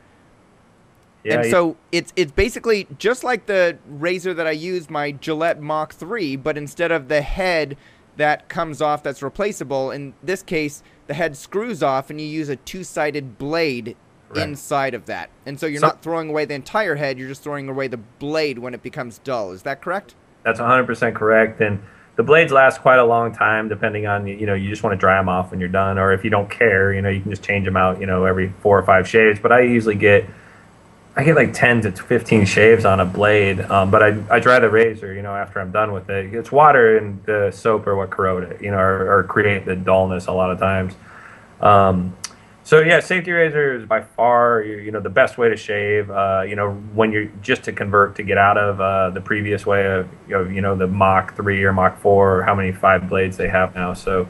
[SPEAKER 1] Yeah, and so it's basically just like the razor that I use, my Gillette Mach 3, but instead of the head that comes off that's replaceable, in this case, the head screws off and you use a two-sided blade inside of that. And so you're not throwing away the entire head, you're just throwing away the blade when it becomes dull. Is that correct?
[SPEAKER 2] That's 100% correct. And the blades last quite a long time, depending on, you just want to dry them off when you're done, or if you don't care, you can just change them out, every 4 or 5 shaves. But I usually get like 10 to 15 shaves on a blade, but I dry the razor, after I'm done with it. It's water and the soap are what corrode it, or create the dullness a lot of times. So yeah, safety razor is by far, the best way to shave, when you're just to convert to get out of the previous way of, the Mach 3 or Mach 4 or how many 5 blades they have now. So,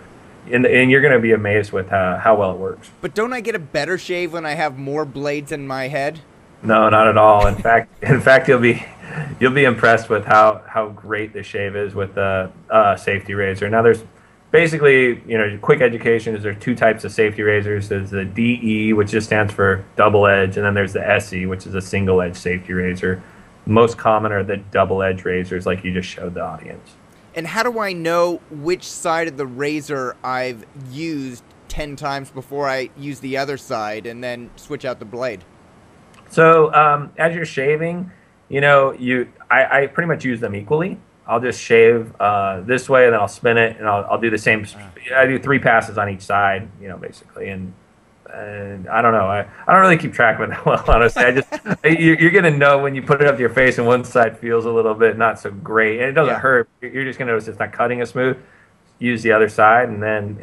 [SPEAKER 2] and you're going to be amazed with how well it works.
[SPEAKER 1] But don't I get a better shave when I have more blades in my head?
[SPEAKER 2] No, not at all. In fact, you'll be impressed with how great the shave is with the safety razor. Now there's basically, quick education is there's 2 types of safety razors. There's the DE, which just stands for double edge, and then there's the SE, which is a single edge safety razor. Most common are the double edge razors like you just showed the audience.
[SPEAKER 1] And how do I know which side of the razor I've used 10 times before I use the other side and then switch out the blade?
[SPEAKER 2] So as you're shaving, I pretty much use them equally. I'll just shave this way, and then I'll spin it, and I'll do the same. I do 3 passes on each side, basically. And I don't know. I don't really keep track of it that well, honestly. You're gonna know when you put it up to your face, and one side feels a little bit not so great, and it doesn't hurt. You're just gonna notice it's not cutting as smooth. Use the other side, and then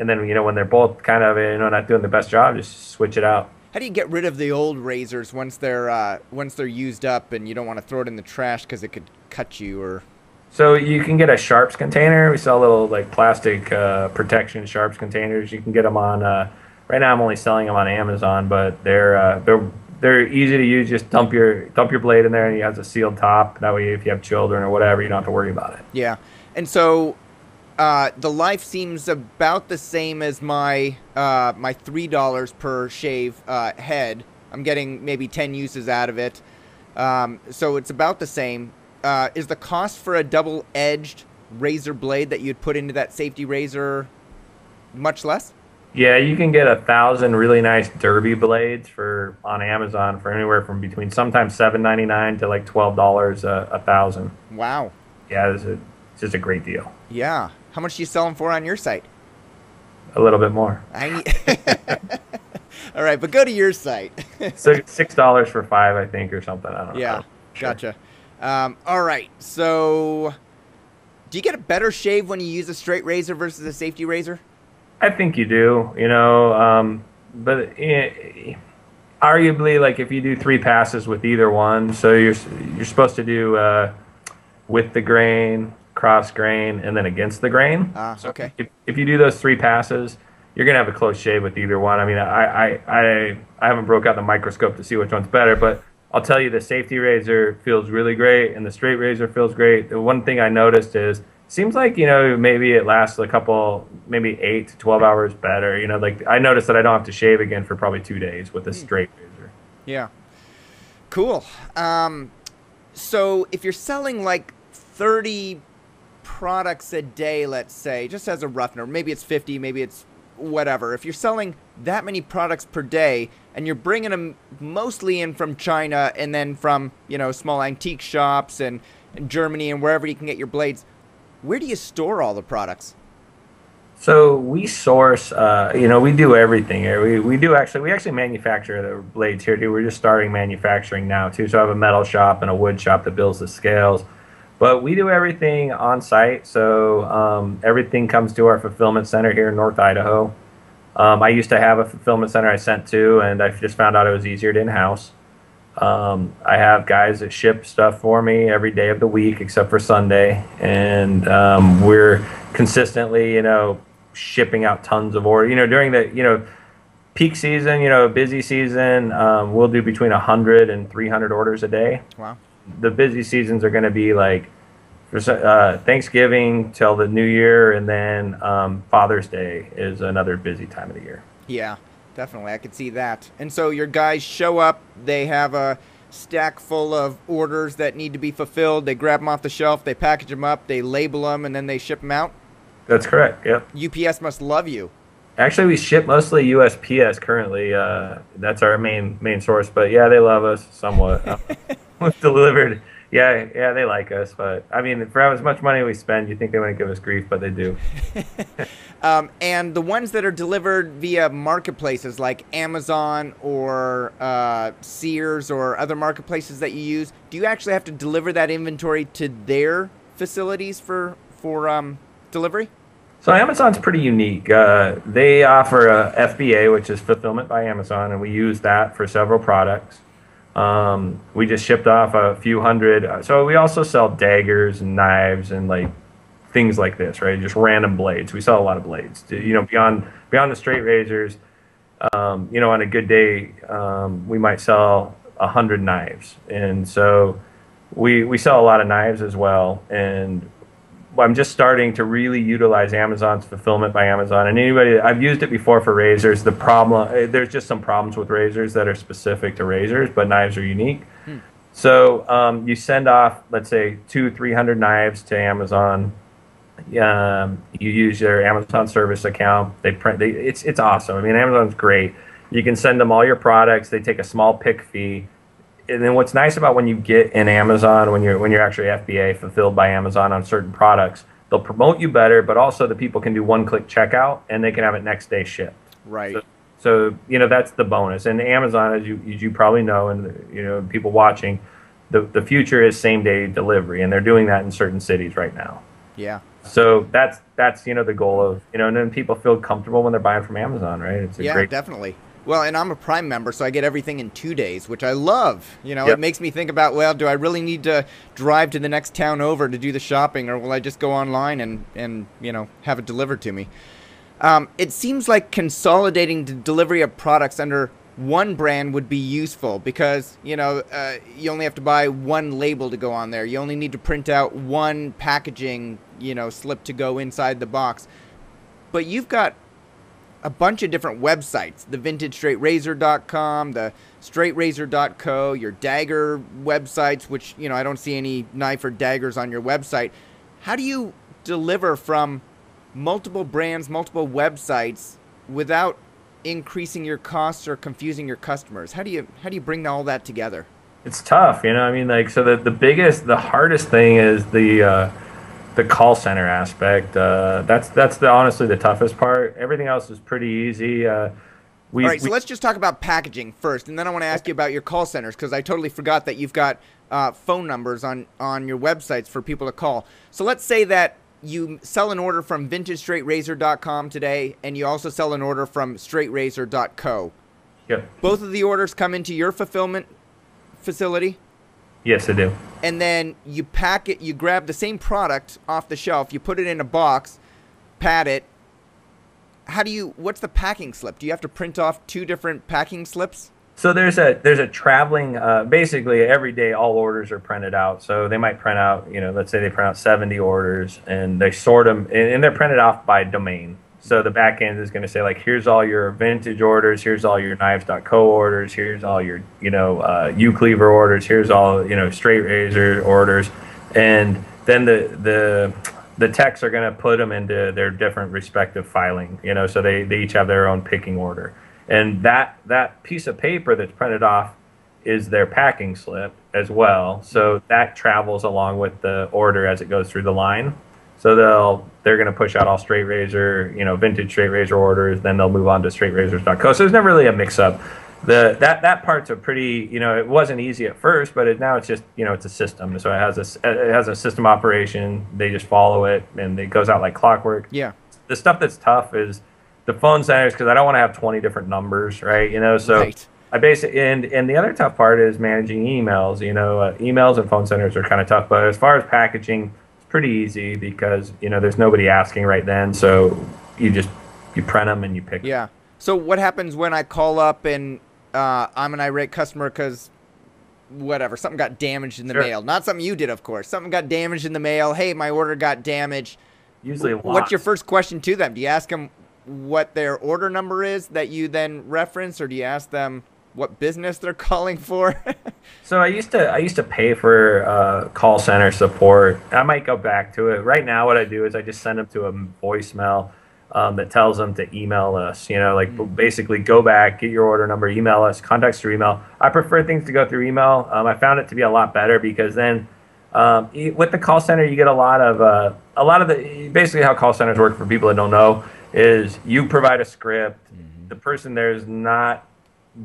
[SPEAKER 2] when they're both kind of not doing the best job, just switch it out.
[SPEAKER 1] How do you get rid of the old razors once they're used up and you don't want to throw it in the trash because it could cut you? Or
[SPEAKER 2] so you can get a sharps container. We sell little like plastic protection sharps containers. You can get them on. Right now, I'm only selling them on Amazon, but they're easy to use. Just dump your blade in there, and you have a sealed top. That way, if you have children or whatever, you don't have to worry about it.
[SPEAKER 1] Yeah, and so the life seems about the same as my my $3 per shave head. I'm getting maybe 10 uses out of it, so it's about the same. Is the cost for a double-edged razor blade that you'd put into that safety razor much less?
[SPEAKER 2] Yeah, you can get 1,000 really nice derby blades on Amazon for anywhere from between sometimes $7.99 to like $12 a thousand.
[SPEAKER 1] Wow.
[SPEAKER 2] Yeah, it's just a great deal.
[SPEAKER 1] Yeah. How much do you sell them for on your site?
[SPEAKER 2] A little bit more.
[SPEAKER 1] All right, but go to your site.
[SPEAKER 2] So $6 for 5, I think, or something. I don't know.
[SPEAKER 1] Yeah, gotcha. All right, so do you get a better shave when you use a straight razor versus a safety razor?
[SPEAKER 2] I think you do, but arguably, like if you do 3 passes with either one, so you're supposed to do with the grain, cross grain, and then against the grain.
[SPEAKER 1] So okay.
[SPEAKER 2] If you do those 3 passes, you're gonna have a close shave with either one. I mean, I haven't broke out the microscope to see which one's better, but I'll tell you the safety razor feels really great and the straight razor feels great. The one thing I noticed is Seems like, maybe it lasts a couple, maybe 8 to 12 hours better. Like I noticed that I don't have to shave again for probably 2 days with a straight razor.
[SPEAKER 1] Yeah. Cool. So if you're selling like 30 products a day, let's say, just as a rough number, maybe it's 50, maybe it's whatever. If you're selling that many products per day and you're bringing them mostly in from China and then from, small antique shops and Germany and wherever you can get your blades, where do you store all the products?
[SPEAKER 2] So we source, we do everything here. We actually manufacture the blades here too. We're just starting manufacturing now too. So I have a metal shop and a wood shop that builds the scales, but we do everything on site. So everything comes to our fulfillment center here in North Idaho. I used to have a fulfillment center I sent to, and I just found out it was easier to in-house. I have guys that ship stuff for me every day of the week except for Sunday, and we're consistently, shipping out tons of orders. During the, peak season, busy season, we'll do between 100 and 300 orders a day.
[SPEAKER 1] Wow.
[SPEAKER 2] The busy seasons are going to be like for Thanksgiving till the New Year, and then Father's Day is another busy time of the year.
[SPEAKER 1] Yeah, definitely. I could see that. And so your guys show up, they have a stack full of orders that need to be fulfilled. They grab them off the shelf, they package them up, they label them, and then they ship them out?
[SPEAKER 2] That's correct, yep.
[SPEAKER 1] UPS must love you.
[SPEAKER 2] Actually, we ship mostly USPS currently. That's our main source, but yeah, they love us somewhat. We've delivered. Yeah, they like us, but I mean, for as much money we spend, you think they wouldn't give us grief, but they do.
[SPEAKER 1] And the ones that are delivered via marketplaces like Amazon or Sears or other marketplaces that you use, do you actually have to deliver that inventory to their facilities for delivery?
[SPEAKER 2] So Amazon's pretty unique. They offer a FBA, which is Fulfillment by Amazon, and we use that for several products. We just shipped off a few hundred. So we also sell daggers and knives and like things like this, right? Just random blades. We sell a lot of blades. Beyond the straight razors. On a good day, we might sell 100 knives, and so we sell a lot of knives as well. And I'm just starting to really utilize Amazon's Fulfillment by Amazon. And I've used it before for razors. There's just some problems with razors that are specific to razors, but knives are unique. So you send off, let's say, 200-300 knives to Amazon. You use your Amazon service account. It's awesome. I mean, Amazon's great. You can send them all your products. They take a small pick fee. And then what's nice about when you get in Amazon, when you're actually FBA fulfilled by Amazon on certain products, they'll promote you better, but also the people can do one-click checkout and they can have it next day shipped.
[SPEAKER 1] Right.
[SPEAKER 2] So that's the bonus. And Amazon, as you probably know, and people watching, the future is same-day delivery, and they're doing that in certain cities right now.
[SPEAKER 1] Yeah.
[SPEAKER 2] So that's the goal of and then people feel comfortable when they're buying from Amazon, right? It's great.
[SPEAKER 1] Definitely. Well, and I'm a Prime member, so I get everything in 2 days, which I love.
[SPEAKER 2] Yep.
[SPEAKER 1] It makes me think about, well, do I really need to drive to the next town over to do the shopping, or will I just go online and have it delivered to me? It seems like consolidating the delivery of products under one brand would be useful because, you only have to buy one label to go on there. You only need to print out one packaging, slip to go inside the box. But you've got a bunch of different websites, the VintageStraightRazor.com, the StraightRazor.co, your dagger websites, which, I don't see any knife or daggers on your website. How do you deliver from multiple brands, multiple websites without increasing your costs or confusing your customers? How do you bring all that together?
[SPEAKER 2] It's tough, so the hardest thing is the call center aspect. That's honestly the toughest part. Everything else is pretty easy. All
[SPEAKER 1] right, so let's just talk about packaging first, and then I want to ask you about your call centers, because I totally forgot that you've got phone numbers on your websites for people to call. So let's say that you sell an order from VintageStraightRazor.com today, and you also sell an order from StraightRazor.co.
[SPEAKER 2] Yep.
[SPEAKER 1] Both of the orders come into your fulfillment facility?
[SPEAKER 2] Yes, I do.
[SPEAKER 1] And then you pack it, you grab the same product off the shelf, you put it in a box, pad it. What's the packing slip? Do you have to print off 2 different packing slips?
[SPEAKER 2] So there's a traveling basically every day all orders are printed out. So they might print out, let's say they print out 70 orders and they sort them and they're printed off by domain. So the back end is going to say like, here's all your vintage orders, here's all your knives.co orders, here's all your U-cleaver orders, here's all straight razor orders, and then the techs are going to put them into their different respective filing. So they each have their own picking order. And that piece of paper that's printed off is their packing slip as well. So that travels along with the order as it goes through the line. So they're going to push out all straight razor, vintage straight razor orders. Then they'll move on to straightrazors.co. So there's never really a mix up. That part's a pretty, it wasn't easy at first, but now it's just, it's a system. So it has a system operation. They just follow it and it goes out like clockwork.
[SPEAKER 1] Yeah.
[SPEAKER 2] The stuff that's tough is the phone centers, because I don't want to have 20 different numbers, right? So
[SPEAKER 1] right.
[SPEAKER 2] I basically, and the other tough part is managing emails. Emails and phone centers are kind of tough, but as far as packaging, it's pretty easy because there's nobody asking right then, so you print them and you pick them.
[SPEAKER 1] Yeah. So what happens when I call up and I'm an irate customer because whatever, something got damaged in the mail? Not something you did, of course. Something got damaged in the mail. Hey, my order got damaged.
[SPEAKER 2] Usually a lot.
[SPEAKER 1] What's your first question to them? Do you ask them what their order number is that you then reference, or do you ask them what business they're calling for?
[SPEAKER 2] So I used to pay for call center support. I might go back to it. Right now what I do is I just send them to a voicemail that tells them to email us, basically go back, get your order number, email us, contacts through email. I prefer things to go through email. I found it to be a lot better because then with the call center you get a lot of the basically how call centers work for people that don't know is you provide a script. The person there is not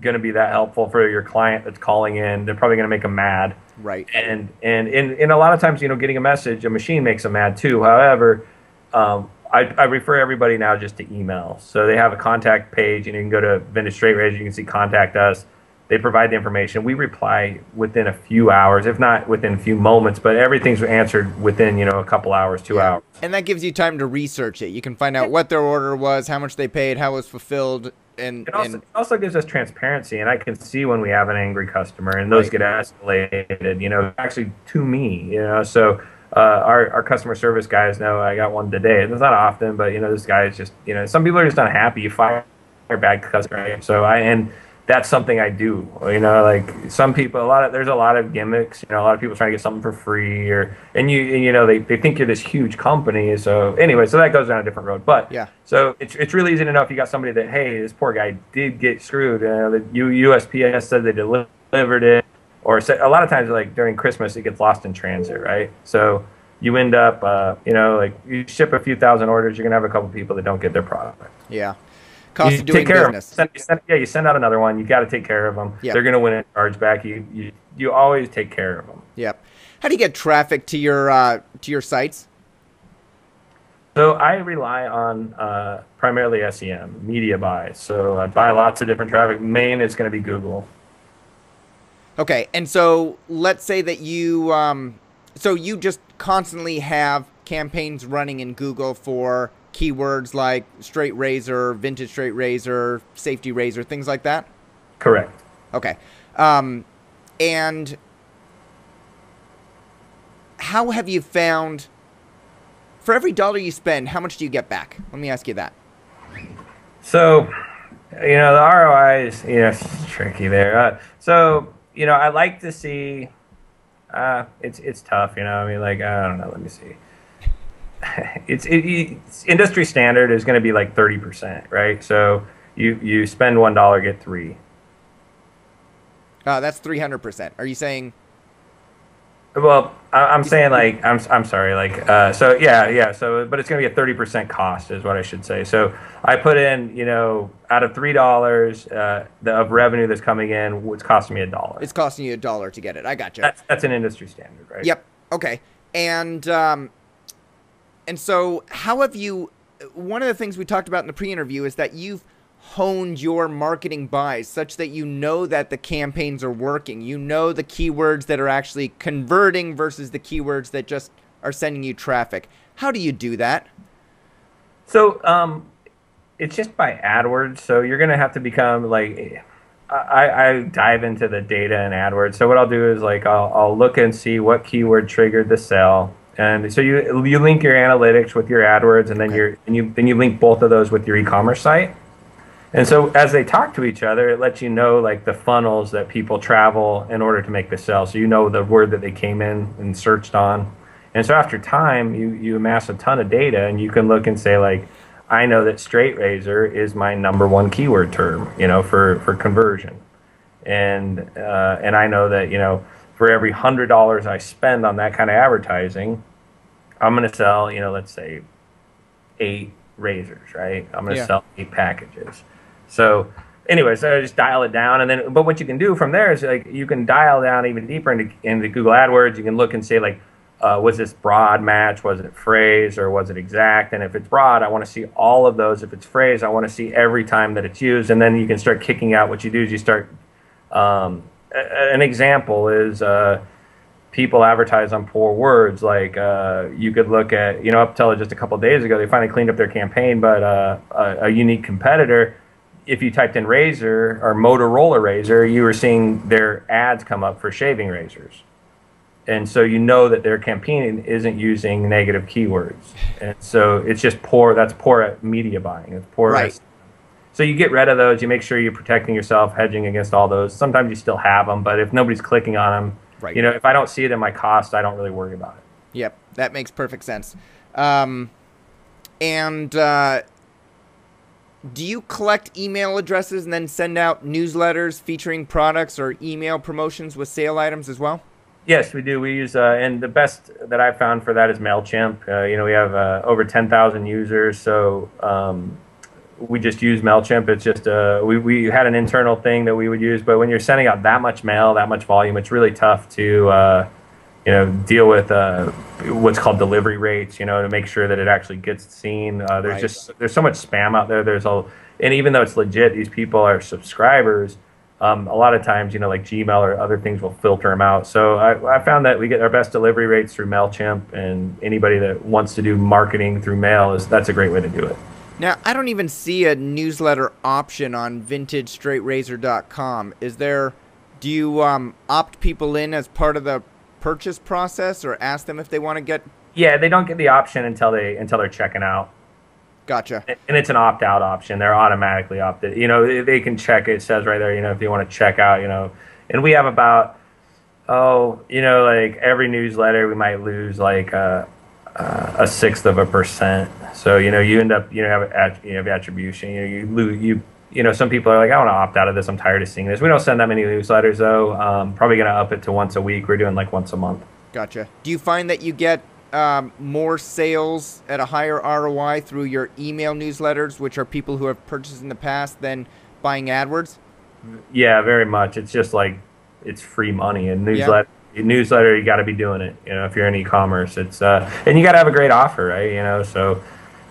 [SPEAKER 2] going to be that helpful for your client that's calling in. They're probably going to make them mad.
[SPEAKER 1] Right.
[SPEAKER 2] And in a lot of times, getting a message, a machine makes them mad too. However, I refer everybody now just to email. So they have a contact page, and you can go to Vintage Straight Razor. You can see contact us. They provide the information. We reply within a few hours, if not within a few moments, but everything's answered within, a couple hours, 2 hours.
[SPEAKER 1] And that gives you time to research it. You can find out what their order was, how much they paid, how it was fulfilled. And
[SPEAKER 2] it also gives us transparency, and I can see when we have an angry customer, and those get escalated, actually to me, So our customer service guys know I got one today. It's not often, but, this guy is just, some people are just unhappy. You fire a bad customer, right? So that's something I do, like some people, there's a lot of gimmicks, a lot of people trying to get something for free and they think you're this huge company. So anyway, so that goes down a different road, but yeah. So it's really easy to know if you got somebody that, hey, this poor guy did get screwed. The USPS said they delivered it, or a lot of times like during Christmas, it gets lost in transit, right? So you end up, like you ship a few thousand orders, you're going to have a couple people that don't get their product.
[SPEAKER 1] Yeah. Cost of doing business.
[SPEAKER 2] You send out another one. You got to take care of them. Yep. They're going to win a charge back. You always take care of them.
[SPEAKER 1] Yep. How do you get traffic to your sites?
[SPEAKER 2] So I rely on primarily SEM, media buys. So I buy lots of different traffic. Main is going to be Google.
[SPEAKER 1] Okay, and so let's say that you just constantly have campaigns running in Google for keywords like straight razor, vintage straight razor, safety razor, things like that?
[SPEAKER 2] Correct.
[SPEAKER 1] Okay. And how have you found, for every dollar you spend, how much do you get back? Let me ask you that.
[SPEAKER 2] So, the ROI is, it's tricky there. I like to see, it's tough, I don't know, let me see. It's industry standard is going to be like 30%, right? So you spend $1, get $3.
[SPEAKER 1] That's 300%. Are you saying?
[SPEAKER 2] Well, I'm saying like I'm sorry, like so yeah. So but it's going to be a 30% cost is what I should say. So I put in out of $3 of revenue that's coming in, it's costing me $1.
[SPEAKER 1] It's costing you $1 to get it. I gotcha.
[SPEAKER 2] That's an industry standard, right?
[SPEAKER 1] Yep. Okay. And so how have you, one of the things we talked about in the pre-interview is that you've honed your marketing buys such that you know that the campaigns are working. You know the keywords that are actually converting versus the keywords that just are sending you traffic. How do you do that?
[SPEAKER 2] So it's just by AdWords. So you're going to have to become like, I dive into the data in AdWords. So what I'll do is like I'll look and see what keyword triggered the sale, and so you link your analytics with your AdWords, and then
[SPEAKER 1] Okay.
[SPEAKER 2] you link both of those with your e-commerce site. And so as they talk to each other, it lets you know like the funnels that people travel in order to make the sale. So you know the word that they came in and searched on. And so after time, you amass a ton of data, and you can look and say like, I know that straight razor is my number one keyword term, for conversion. And I know that, for every $100 I spend on that kind of advertising, I'm going to sell, let's say 8 razors, right? I'm going to
[SPEAKER 1] Yeah.
[SPEAKER 2] sell 8 packages. So anyways, I just dial it down, and then, but what you can do from there is like you can dial down even deeper into Google AdWords. You can look and say like, was this broad match? Was it phrase, or was it exact? And if it's broad, I want to see all of those. If it's phrase, I want to see every time that it's used. And then you can start kicking out. What you do is you start. An example is people advertise on poor words. Like you could look at, up till just a couple of days ago, they finally cleaned up their campaign, but a unique competitor, if you typed in razor or Motorola razor, you were seeing their ads come up for shaving razors. And so you know that their campaign isn't using negative keywords. And so it's just poor. That's poor at media buying. It's poor.
[SPEAKER 1] Right.
[SPEAKER 2] So you get rid of those. You make sure you're protecting yourself, hedging against all those. Sometimes you still have them, but if nobody's clicking on them,
[SPEAKER 1] Right.
[SPEAKER 2] if I don't see it in my cost, I don't really worry about it.
[SPEAKER 1] Yep, that makes perfect sense. And do you collect email addresses and then send out newsletters featuring products or email promotions with sale items as well?
[SPEAKER 2] Yes, we do. We use, and the best that I've found for that is MailChimp. We have over 10,000 users, so we just use MailChimp. It's just, we had an internal thing that we would use, but when you're sending out that much mail, that much volume, it's really tough to, deal with what's called delivery rates, to make sure that it actually gets seen. There's so much spam out there. And even though it's legit, these people are subscribers. A lot of times, like Gmail or other things will filter them out. So I found that we get our best delivery rates through MailChimp, and anybody that wants to do marketing through mail that's a great way to do it.
[SPEAKER 1] Now, I don't even see a newsletter option on VintageStraightRazor.com. Do you opt people in as part of the purchase process, or ask them if they want to get?
[SPEAKER 2] Yeah, they don't get the option until they're checking out.
[SPEAKER 1] Gotcha.
[SPEAKER 2] And it's an opt-out option. They're automatically opted. They can check. It says right there, if you want to check out, And we have about, like every newsletter, we might lose like a 1/6%. So, you end up, have attribution. You lose. Some people are like, I want to opt out of this. I'm tired of seeing this. We don't send that many newsletters, though. Probably going to up it to once a week. We're doing like once a month.
[SPEAKER 1] Gotcha. Do you find that you get more sales at a higher ROI through your email newsletters, which are people who have purchased in the past, than buying AdWords?
[SPEAKER 2] Yeah, very much. It's just like it's free money. And newsletter, you got to be doing it. If you're in e-commerce, it's and you got to have a great offer, right? So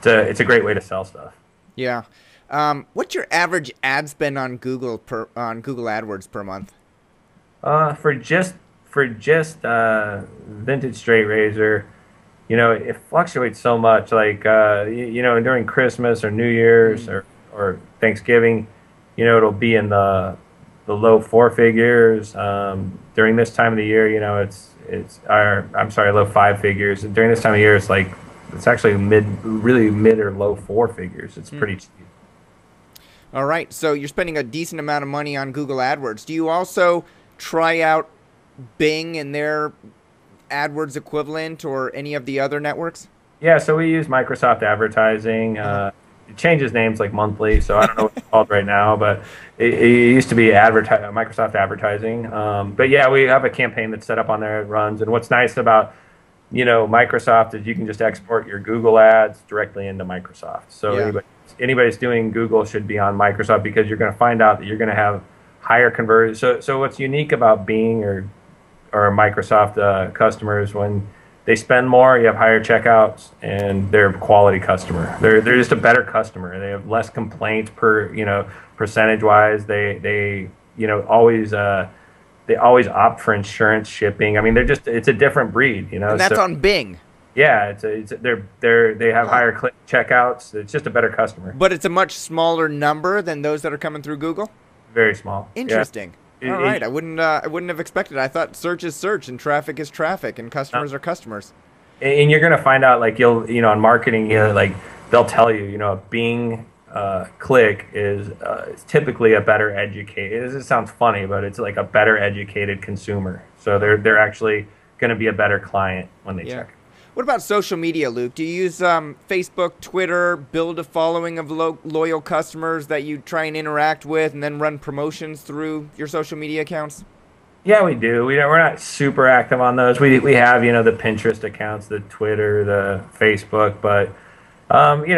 [SPEAKER 2] it's a great way to sell stuff.
[SPEAKER 1] Yeah. What's your average ad spend on Google AdWords per month?
[SPEAKER 2] For just Vintage Straight Razor, it fluctuates so much. Like during Christmas or New Year's or Thanksgiving, it'll be in the low 4 figures. During this time of the year, low 5 figures. And during this time of year, it's actually really mid or low 4 figures. It's pretty cheap.
[SPEAKER 1] All right, so you're spending a decent amount of money on Google AdWords. Do you also try out Bing and their AdWords equivalent, or any of the other networks?
[SPEAKER 2] Yeah, so we use Microsoft Advertising. It changes names like monthly, so I don't know what it's called right now, but it used to be Microsoft Advertising. But yeah, we have a campaign that's set up on there. It runs, and what's nice about Microsoft is you can just export your Google ads directly into Microsoft. So anybody's doing Google should be on Microsoft, because you're going to find out that you're going to have higher conversion. So what's unique about Bing or Microsoft customers, when they spend more, you have higher checkouts, and they're a quality customer. They're just a better customer. They have less complaints percentage wise. They always opt for insurance, shipping. I mean, it's a different breed,
[SPEAKER 1] And that's on Bing.
[SPEAKER 2] Yeah, they have higher checkouts. It's just a better customer.
[SPEAKER 1] But it's a much smaller number than those that are coming through Google?
[SPEAKER 2] Very small. Yeah.
[SPEAKER 1] Interesting. All right, I wouldn't have expected it. I thought search is search and traffic is traffic and
[SPEAKER 2] No.
[SPEAKER 1] customers are customers.
[SPEAKER 2] And you're gonna find out like in marketing, like they'll tell you, a Bing click is typically a better educated. It sounds funny, but it's like a better educated consumer. So they're actually going to be a better client when they
[SPEAKER 1] Yeah.
[SPEAKER 2] check.
[SPEAKER 1] What about social media, Luke? Do you use Facebook, Twitter, build a following of loyal customers that you try and interact with and then run promotions through your social media accounts?
[SPEAKER 2] Yeah, we do. We're not super active on those. We have the Pinterest accounts, the Twitter, the Facebook, but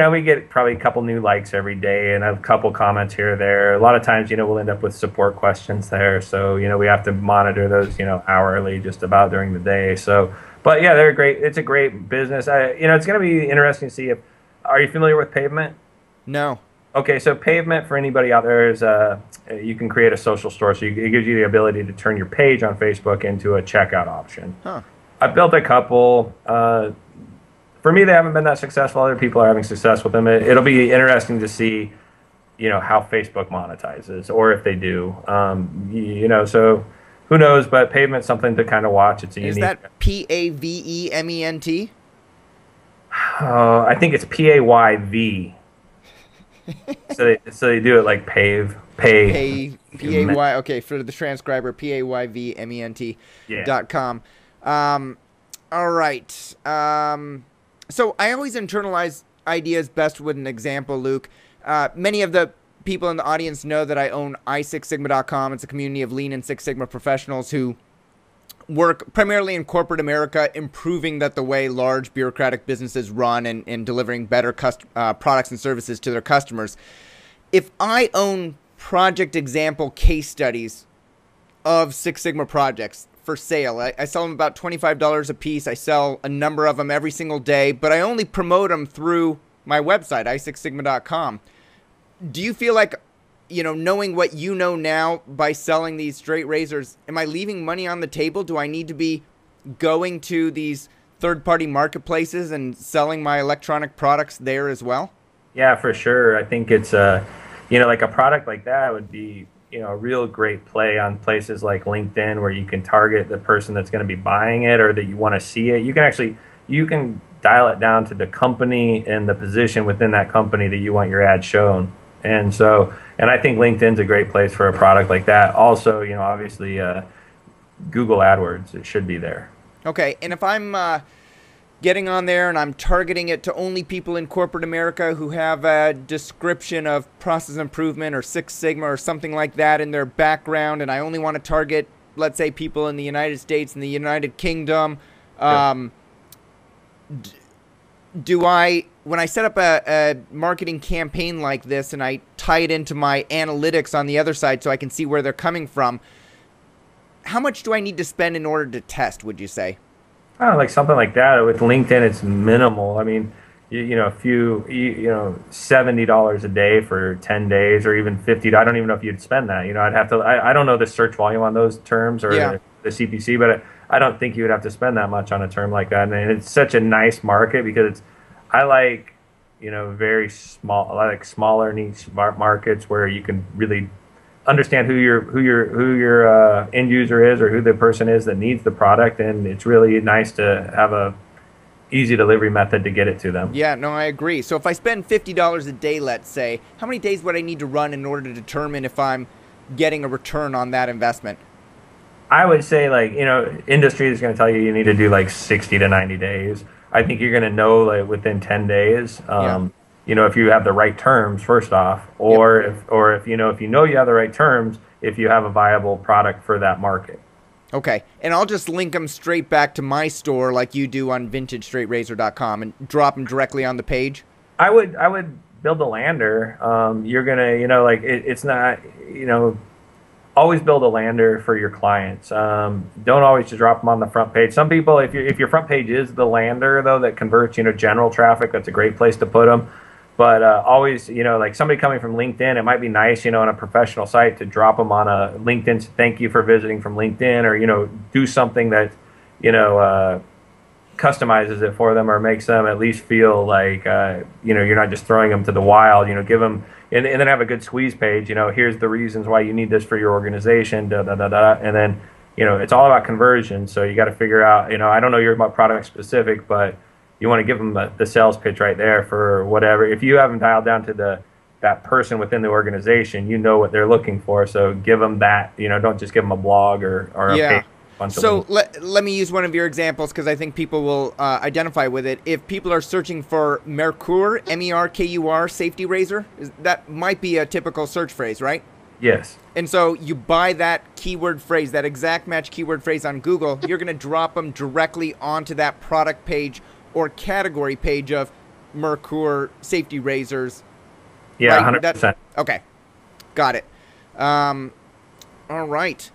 [SPEAKER 2] we get probably a couple new likes every day and a couple comments here or there. A lot of times, we'll end up with support questions there. So, we have to monitor those, hourly just about during the day. So, but yeah, they're great. It's a great business. It's going to be interesting to see are you familiar with Pavement?
[SPEAKER 1] No.
[SPEAKER 2] Okay, so Pavement for anybody out there is you can create a social store. So it gives you the ability to turn your page on Facebook into a checkout option.
[SPEAKER 1] Huh.
[SPEAKER 2] I built a couple. For me, they haven't been that successful. Other people are having success with them. It'll be interesting to see, how Facebook monetizes, or if they do. So who knows? But Pavement's something to kind of watch. It's a
[SPEAKER 1] Is
[SPEAKER 2] unique.
[SPEAKER 1] that Pavement?
[SPEAKER 2] I think it's Payv. So they do it like pay.
[SPEAKER 1] Pay. Okay, for the transcriber, Payvment.com. All right. So I always internalize ideas best with an example, Luke. Many of the people in the audience know that I own i6sigma.com. It's a community of Lean and Six Sigma professionals who work primarily in corporate America, improving the way large bureaucratic businesses run and delivering better products and services to their customers. If I own project example case studies of Six Sigma projects for sale, I sell them about $25 a piece. I sell a number of them every single day, but I only promote them through my website, i6sigma.com. Do you feel like, knowing what you know now by selling these straight razors, am I leaving money on the table? Do I need to be going to these third-party marketplaces and selling my electronic products there as well?
[SPEAKER 2] Yeah, for sure. I think it's like a product like that would be a real great play on places like LinkedIn, where you can target the person that's going to be buying it or that you want to see it. You can dial it down to the company and the position within that company that you want your ad shown. And I think LinkedIn's a great place for a product like that. Also, obviously Google AdWords, it should be there.
[SPEAKER 1] Okay, and if I'm getting on there and I'm targeting it to only people in corporate America who have a description of process improvement or Six Sigma or something like that in their background, and I only want to target, let's say, people in the United States and the United Kingdom, when I set up a marketing campaign like this and I tie it into my analytics on the other side so I can see where they're coming from, how much do I need to spend in order to test, would you say?
[SPEAKER 2] Oh, like something like that. With LinkedIn, it's minimal. I mean, $70 a day for 10 days or even 50. I don't even know if you'd spend that. I'd have to, I don't know the search volume on those terms or the CPC, but I don't think you would have to spend that much on a term like that. And it's such a nice market because I like, very small, I like smaller niche markets where you can really understand who your end user is or who the person is that needs the product, and it's really nice to have a easy delivery method to get it to them.
[SPEAKER 1] Yeah, no, I agree. So if I spend $50 a day, let's say, how many days would I need to run in order to determine if I'm getting a return on that investment?
[SPEAKER 2] I would say, industry is going to tell you need to do 60 to 90 days. I think you're going to know within 10 days. If you have the right terms, first off, or if you know you have the right terms, if you have a viable product for that market.
[SPEAKER 1] Okay, and I'll just link them straight back to my store like you do on VintageStraightRazor.com and drop them directly on the page.
[SPEAKER 2] I would build a lander. You're gonna, it's not, always build a lander for your clients. Don't always just drop them on the front page. Some people, if your front page is the lander though that converts, general traffic, that's a great place to put them. But always, somebody coming from LinkedIn, it might be nice, on a professional site to drop them on a LinkedIn, thank you for visiting from LinkedIn, or, do something that, customizes it for them or makes them at least feel like, you're not just throwing them to the wild, give them and then have a good squeeze page. Here's the reasons why you need this for your organization. Da da da da. And then it's all about conversion. So you got to figure out. I don't know you're about product specific, but you want to give them the sales pitch right there for whatever. If you haven't dialed down to that person within the organization, what they're looking for. So give them that. Don't just give them a blog or a page.
[SPEAKER 1] So let me use one of your examples because I think people will identify with it. If people are searching for Merkur, M-E-R-K-U-R, safety razor, that might be a typical search phrase, right?
[SPEAKER 2] Yes.
[SPEAKER 1] And so you buy that keyword phrase, that exact match keyword phrase on Google, you're going to drop them directly onto that product page or category page of Merkur safety razors.
[SPEAKER 2] Yeah, right? 100%.
[SPEAKER 1] Okay. Got it. All right.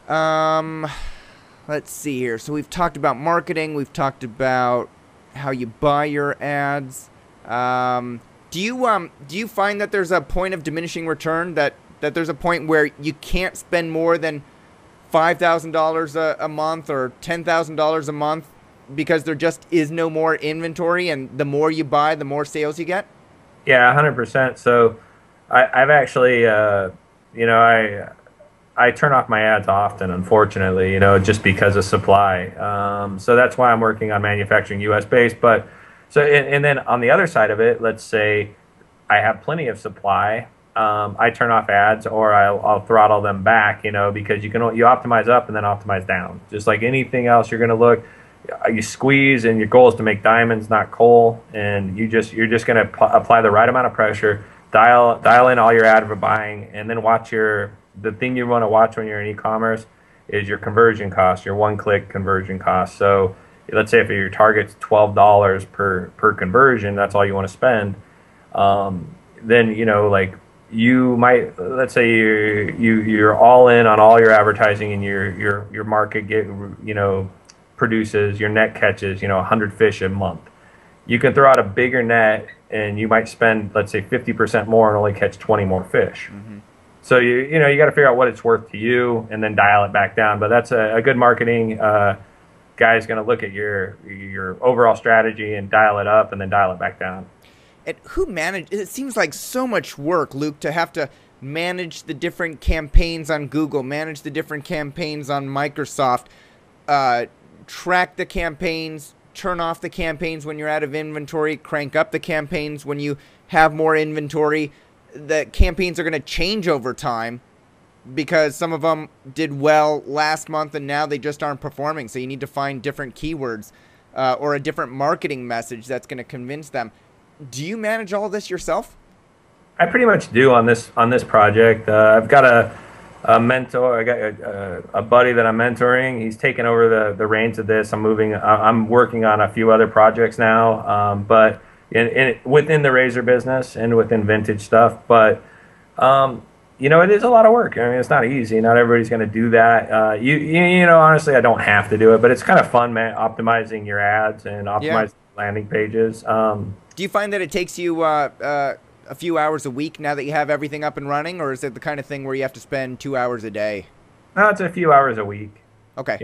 [SPEAKER 1] Let's see here. So we've talked about marketing. We've talked about how you buy your ads. Do you find that there's a point of diminishing return, that there's a point where you can't spend more than $5,000 a month or $10,000 a month because there just is no more inventory, and the more you buy, the more sales you get?
[SPEAKER 2] Yeah, 100%. So I've actually, I turn off my ads often, unfortunately, just because of supply. So that's why I'm working on manufacturing U.S. based. But and then on the other side of it, let's say I have plenty of supply. I turn off ads, or I'll throttle them back, because you optimize up and then optimize down. Just like anything else, you're going to look. You squeeze, and your goal is to make diamonds, not coal. And you're just going to apply the right amount of pressure, dial in all your ad buying, and then watch the thing you want to watch when you're in e-commerce is your conversion cost, your one-click conversion cost. So let's say if your target's $12 per conversion, that's all you want to spend. Then you might, let's say you're all in on all your advertising, and your market produces, your net catches 100 fish a month. You can throw out a bigger net, and you might spend, let's say, 50% more and only catch 20 more fish. Mm-hmm. So you got to figure out what it's worth to you, and then dial it back down. But that's a good marketing guy is going to look at your overall strategy and dial it up, and then dial it back down.
[SPEAKER 1] And who manage? It seems like so much work, Luke, to have to manage the different campaigns on Google, manage the different campaigns on Microsoft, track the campaigns, turn off the campaigns when you're out of inventory, crank up the campaigns when you have more inventory. The campaigns are going to change over time because some of them did well last month and now they just aren't performing. So you need to find different keywords or a different marketing message that's going to convince them. Do you manage all this yourself?
[SPEAKER 2] I pretty much do on this project. I've got a mentor. I got a buddy that I'm mentoring. He's taken over the reins of this. I'm working on a few other projects now, but within the razor business and within vintage stuff. But it is a lot of work. I mean, it's not easy. Not everybody's going to do that. Honestly, I don't have to do it, but it's kind of fun, man, optimizing your ads and optimizing landing pages.
[SPEAKER 1] Do you find that it takes you a few hours a week now that you have everything up and running, or is it the kind of thing where you have to spend 2 hours a day?
[SPEAKER 2] No, it's a few hours a week.
[SPEAKER 1] Okay.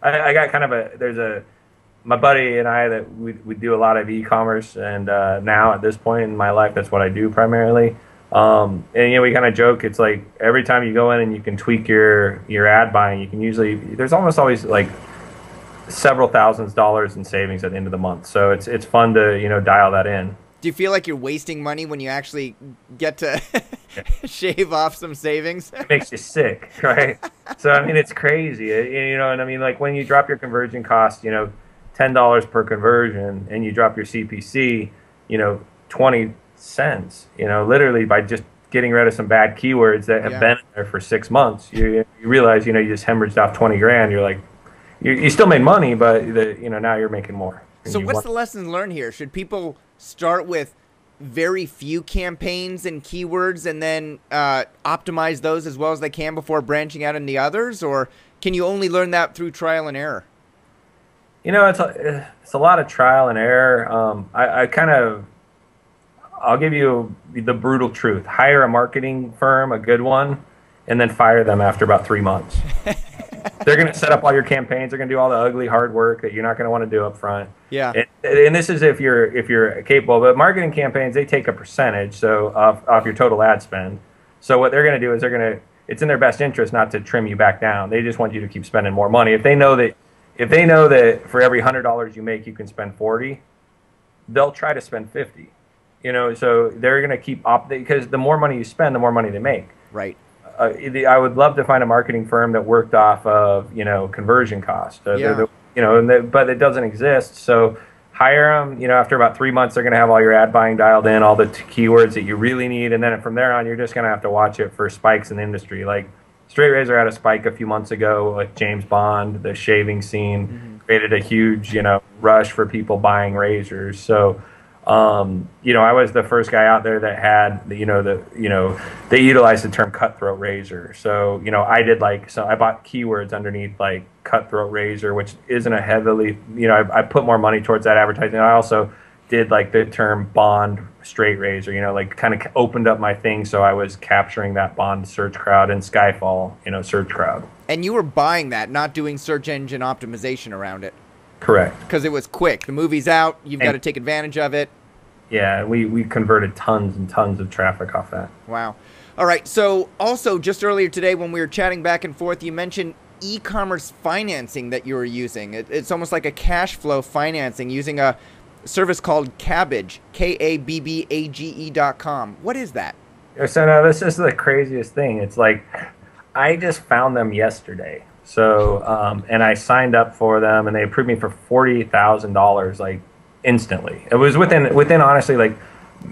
[SPEAKER 2] I got kind of my buddy and I that we do a lot of e-commerce, and now at this point in my life, that's what I do primarily. And we kind of joke, it's like every time you go in and you can tweak your ad buying, you can there's almost always like several $1000s in savings at the end of the month. So it's fun to dial that in.
[SPEAKER 1] Do you feel like you're wasting money when you actually get to shave off some savings?
[SPEAKER 2] It makes you sick, right? So I mean, it's crazy, and I mean, like when you drop your conversion cost, $10 per conversion, and you drop your CPC, 20 cents, literally by just getting rid of some bad keywords that have been there for 6 months, you realize, you just hemorrhaged off 20 grand. You're like, you still made money, but now you're making more.
[SPEAKER 1] So what's the lesson learned here? Should people start with very few campaigns and keywords and then optimize those as well as they can before branching out into others? Or can you only learn that through trial and error?
[SPEAKER 2] It's a lot of trial and error. I'll give you the brutal truth. Hire a marketing firm, a good one, and then fire them after about 3 months. They're going to set up all your campaigns. They're going to do all the ugly hard work that you're not going to want to do up front.
[SPEAKER 1] Yeah.
[SPEAKER 2] And this is if you're capable. But marketing campaigns, they take a percentage so off your total ad spend. So what they're going to do is it's in their best interest not to trim you back down. They just want you to keep spending more money. If they know that for every $100 you make, you can spend 40, they'll try to spend 50. So they're going to keep because the more money you spend, the more money they make.
[SPEAKER 1] Right.
[SPEAKER 2] I would love to find a marketing firm that worked off of conversion cost. But it doesn't exist. So hire them. After about 3 months, they're going to have all your ad buying dialed in, all the keywords that you really need, and then from there on, you're just going to have to watch it for spikes in the industry. Like straight razor had a spike a few months ago, like James Bond, the shaving scene created a huge rush for people buying razors. So. I was the first guy out there that had they utilized the term cutthroat razor. So, I bought keywords underneath like cutthroat razor, which isn't a heavily, I put more money towards that advertising. I also did like the term Bond straight razor, kind of opened up my thing. So I was capturing that Bond search crowd and Skyfall, search crowd.
[SPEAKER 1] And you were buying that, not doing search engine optimization around it.
[SPEAKER 2] Correct.
[SPEAKER 1] Because it was quick. The movie's out. You've got to take advantage of it.
[SPEAKER 2] Yeah, we converted tons and tons of traffic off that.
[SPEAKER 1] Wow. All right. So also just earlier today when we were chatting back and forth, you mentioned e-commerce financing that you were using. It's almost like a cash flow financing using a service called Kabbage, KABBAGE.com. What is that?
[SPEAKER 2] So no, this is the craziest thing. It's like I just found them yesterday. So and I signed up for them and they approved me for $40,000 like instantly. It was within honestly, like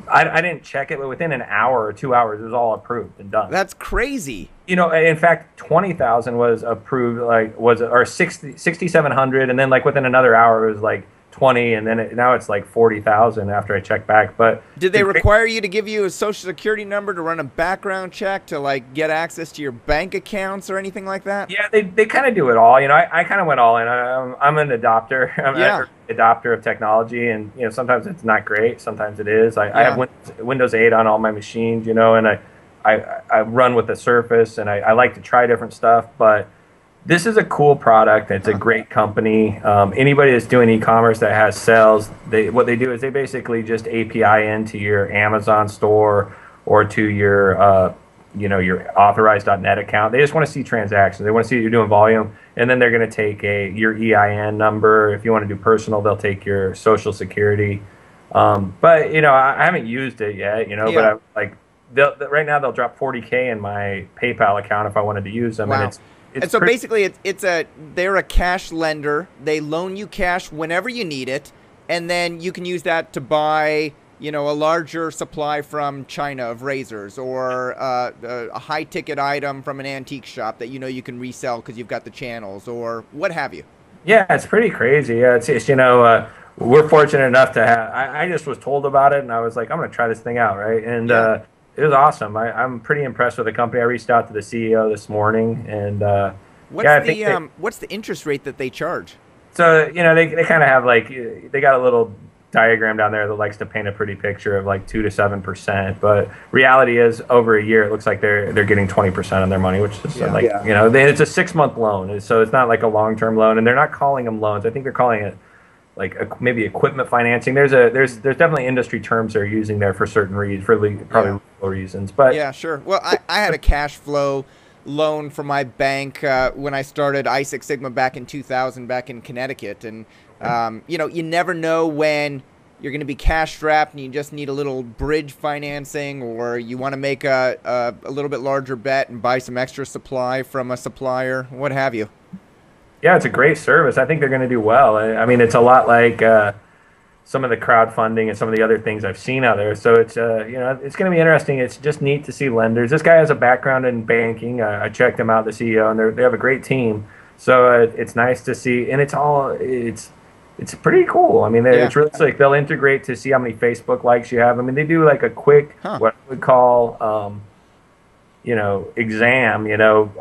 [SPEAKER 2] I didn't check it, but within an hour or 2 hours, it was all approved and done.
[SPEAKER 1] That's crazy.
[SPEAKER 2] In fact, 20,000 was approved, or 6,700, and then like within another hour, it was like 20, and then now it's like 40,000 after I checked back. But
[SPEAKER 1] did they require you to give you a social security number to run a background check to like get access to your bank accounts or anything like that?
[SPEAKER 2] Yeah, they kind of do it all. I kind of went all in. I'm an adopter. I'm an adopter of technology, and sometimes it's not great. Sometimes it is. I have Windows 8 on all my machines, and I run with the Surface, and I like to try different stuff, but this is a cool product. It's a great company. Anybody that's doing e-commerce that has sales, what they do is they basically just API into your Amazon store or to your your authorized.net account. They just want to see transactions. They want to see you're doing volume, and then they're going to take your EIN number. If you want to do personal, they'll take your social security. But I haven't used it yet. But right now they'll drop $40K in my PayPal account if I wanted to use them.
[SPEAKER 1] Wow.
[SPEAKER 2] And
[SPEAKER 1] so basically, they're a cash lender. They loan you cash whenever you need it, and then you can use that to buy, a larger supply from China of razors, or a high-ticket item from an antique shop that you can resell because you've got the channels, or what have you.
[SPEAKER 2] Yeah, it's pretty crazy. Yeah, it's we're fortunate enough to have. I just was told about it, and I was like, I'm going to try this thing out, right? And it was awesome. I'm pretty impressed with the company. I reached out to the CEO this morning, and
[SPEAKER 1] what's the interest rate that they charge?
[SPEAKER 2] So they kind of have they got a little diagram down there that likes to paint a pretty picture of like 2 to 7%. But reality is, over a year, it looks like they're getting 20% on their money, which is it's a 6-month loan, so it's not like a long-term loan, and they're not calling them loans. I think they're calling it maybe equipment financing. There's definitely industry terms they're using there for certain reasons, probably legal reasons. But
[SPEAKER 1] yeah, sure. Well, I had a cash flow loan from my bank when I started Six Sigma back in 2000, back in Connecticut, and you never know when you're going to be cash strapped and you just need a little bridge financing, or you want to make a little bit larger bet and buy some extra supply from a supplier, what have you.
[SPEAKER 2] Yeah, it's a great service. I think they're going to do well. I mean, it's a lot like some of the crowdfunding and some of the other things I've seen out there. So it's it's going to be interesting. It's just neat to see lenders. This guy has a background in banking. I checked him out, the CEO, and they have a great team. So it's nice to see, and it's pretty cool. I mean, it's really slick. They'll integrate to see how many Facebook likes you have. I mean, they do like a quick what I would call exam,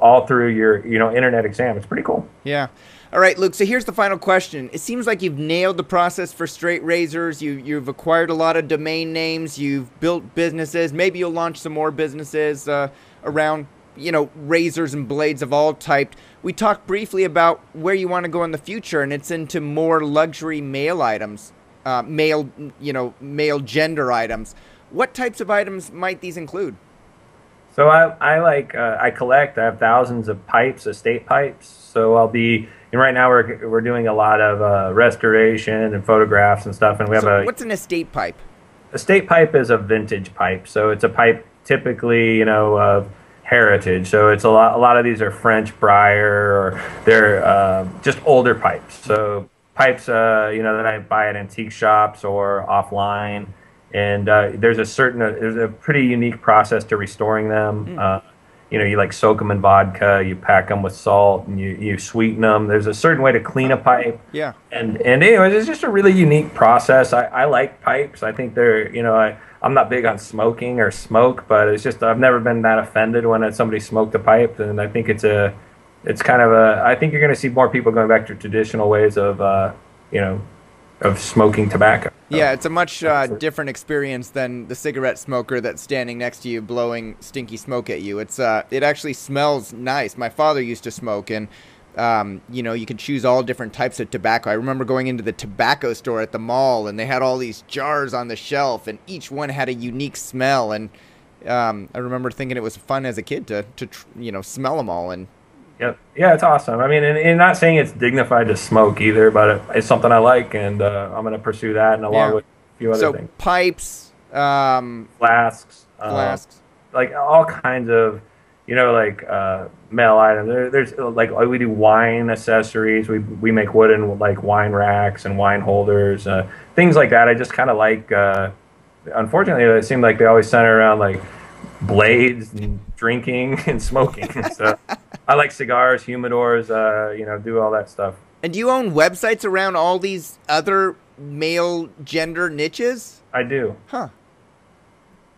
[SPEAKER 2] all through your, internet exam. It's pretty cool.
[SPEAKER 1] Yeah. All right, Luke, so here's the final question. It seems like you've nailed the process for straight razors. You've acquired a lot of domain names. You've built businesses. Maybe you'll launch some more businesses around razors and blades of all types. We talked briefly about where you want to go in the future, and it's into more luxury male items, male gender items. What types of items might these include?
[SPEAKER 2] So I collect. I have thousands of pipes, estate pipes. So and right now we're doing a lot of restoration and photographs and stuff. And
[SPEAKER 1] what's an estate pipe?
[SPEAKER 2] Estate pipe is a vintage pipe. So it's a pipe typically, of heritage. So it's a lot of these are French briar, or they're just older pipes. So pipes, that I buy at antique shops or offline. And there's a pretty unique process to restoring them. You like soak them in vodka, you pack them with salt, and you sweeten them. There's a certain way to clean a pipe.
[SPEAKER 1] Yeah.
[SPEAKER 2] And anyways, it's just a really unique process. I like pipes. I think they're, I'm not big on smoking or smoke, but it's just I've never been that offended when somebody smoked a pipe. And I think I think you're going to see more people going back to traditional ways of, of smoking tobacco.
[SPEAKER 1] Yeah, it's a much different experience than the cigarette smoker that's standing next to you blowing stinky smoke at you. It actually smells nice. My father used to smoke, and you could choose all different types of tobacco. I remember going into the tobacco store at the mall, and they had all these jars on the shelf, and each one had a unique smell. And I remember thinking it was fun as a kid to smell them all. And
[SPEAKER 2] yep. Yeah, it's awesome. I mean, and not saying it's dignified to smoke either, but it's something I like, and I'm going to pursue that, and along with a few other things.
[SPEAKER 1] Pipes,
[SPEAKER 2] flasks, like all kinds of, male items. There's we do wine accessories. We make wooden wine racks and wine holders, things like that. I just kind of like. Unfortunately, it seemed like they always center around blades and drinking and smoking. So I like cigars, humidors, do all that stuff.
[SPEAKER 1] And do you own websites around all these other male gender niches?
[SPEAKER 2] I do.
[SPEAKER 1] Huh.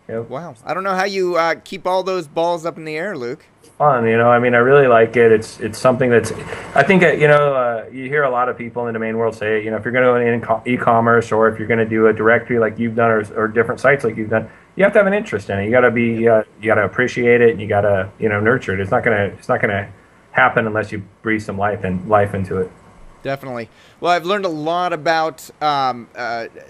[SPEAKER 2] Yep.
[SPEAKER 1] Wow. I don't know how you keep all those balls up in the air, Luke.
[SPEAKER 2] It's fun, I mean, I really like it. It's something that's, I think, you hear a lot of people in the domain world say, if you're going to go in e-commerce, or if you're going to do a directory like you've done, or different sites like you've done, you have to have an interest in it. You got to be, you got to appreciate it, and you got to, nurture it. It's not gonna happen unless you breathe some life into it.
[SPEAKER 1] Definitely. Well, I've learned a lot about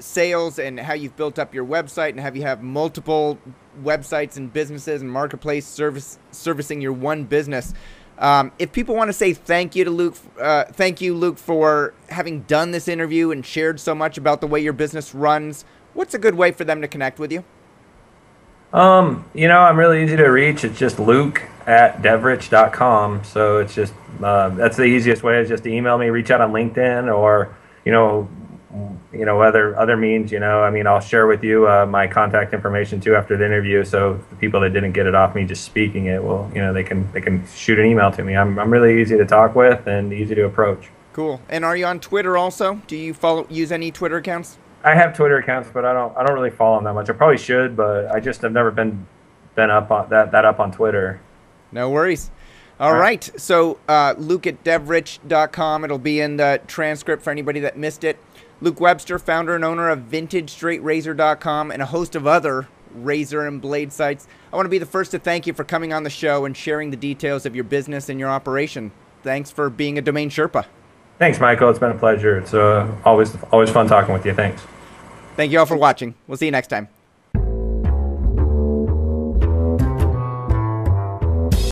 [SPEAKER 1] sales and how you've built up your website, and how you have multiple websites and businesses and marketplace servicing your one business. If people want to say thank you to Luke, Luke, for having done this interview and shared so much about the way your business runs, what's a good way for them to connect with you?
[SPEAKER 2] I'm really easy to reach. It's just luke@devrich.com. So it's just, that's the easiest way, is just to email me, reach out on LinkedIn, or, other means, I'll share with you my contact information too after the interview. So the people that didn't get it off me just speaking it, they can shoot an email to me. I'm really easy to talk with and easy to approach.
[SPEAKER 1] Cool. And are you on Twitter also? Do you use any Twitter accounts?
[SPEAKER 2] I have Twitter accounts, but I don't really follow them that much. I probably should, but I just have never been up on that up on Twitter.
[SPEAKER 1] No worries. All right. So Luke@devrich.com. It'll be in the transcript for anybody that missed it. Luke Webster, founder and owner of VintageStraightRazor.com and a host of other razor and blade sites. I want to be the first to thank you for coming on the show and sharing the details of your business and your operation. Thanks for being a Domain Sherpa.
[SPEAKER 2] Thanks, Michael. It's been a pleasure. It's always fun talking with you. Thanks.
[SPEAKER 1] Thank you all for watching. We'll see you next time.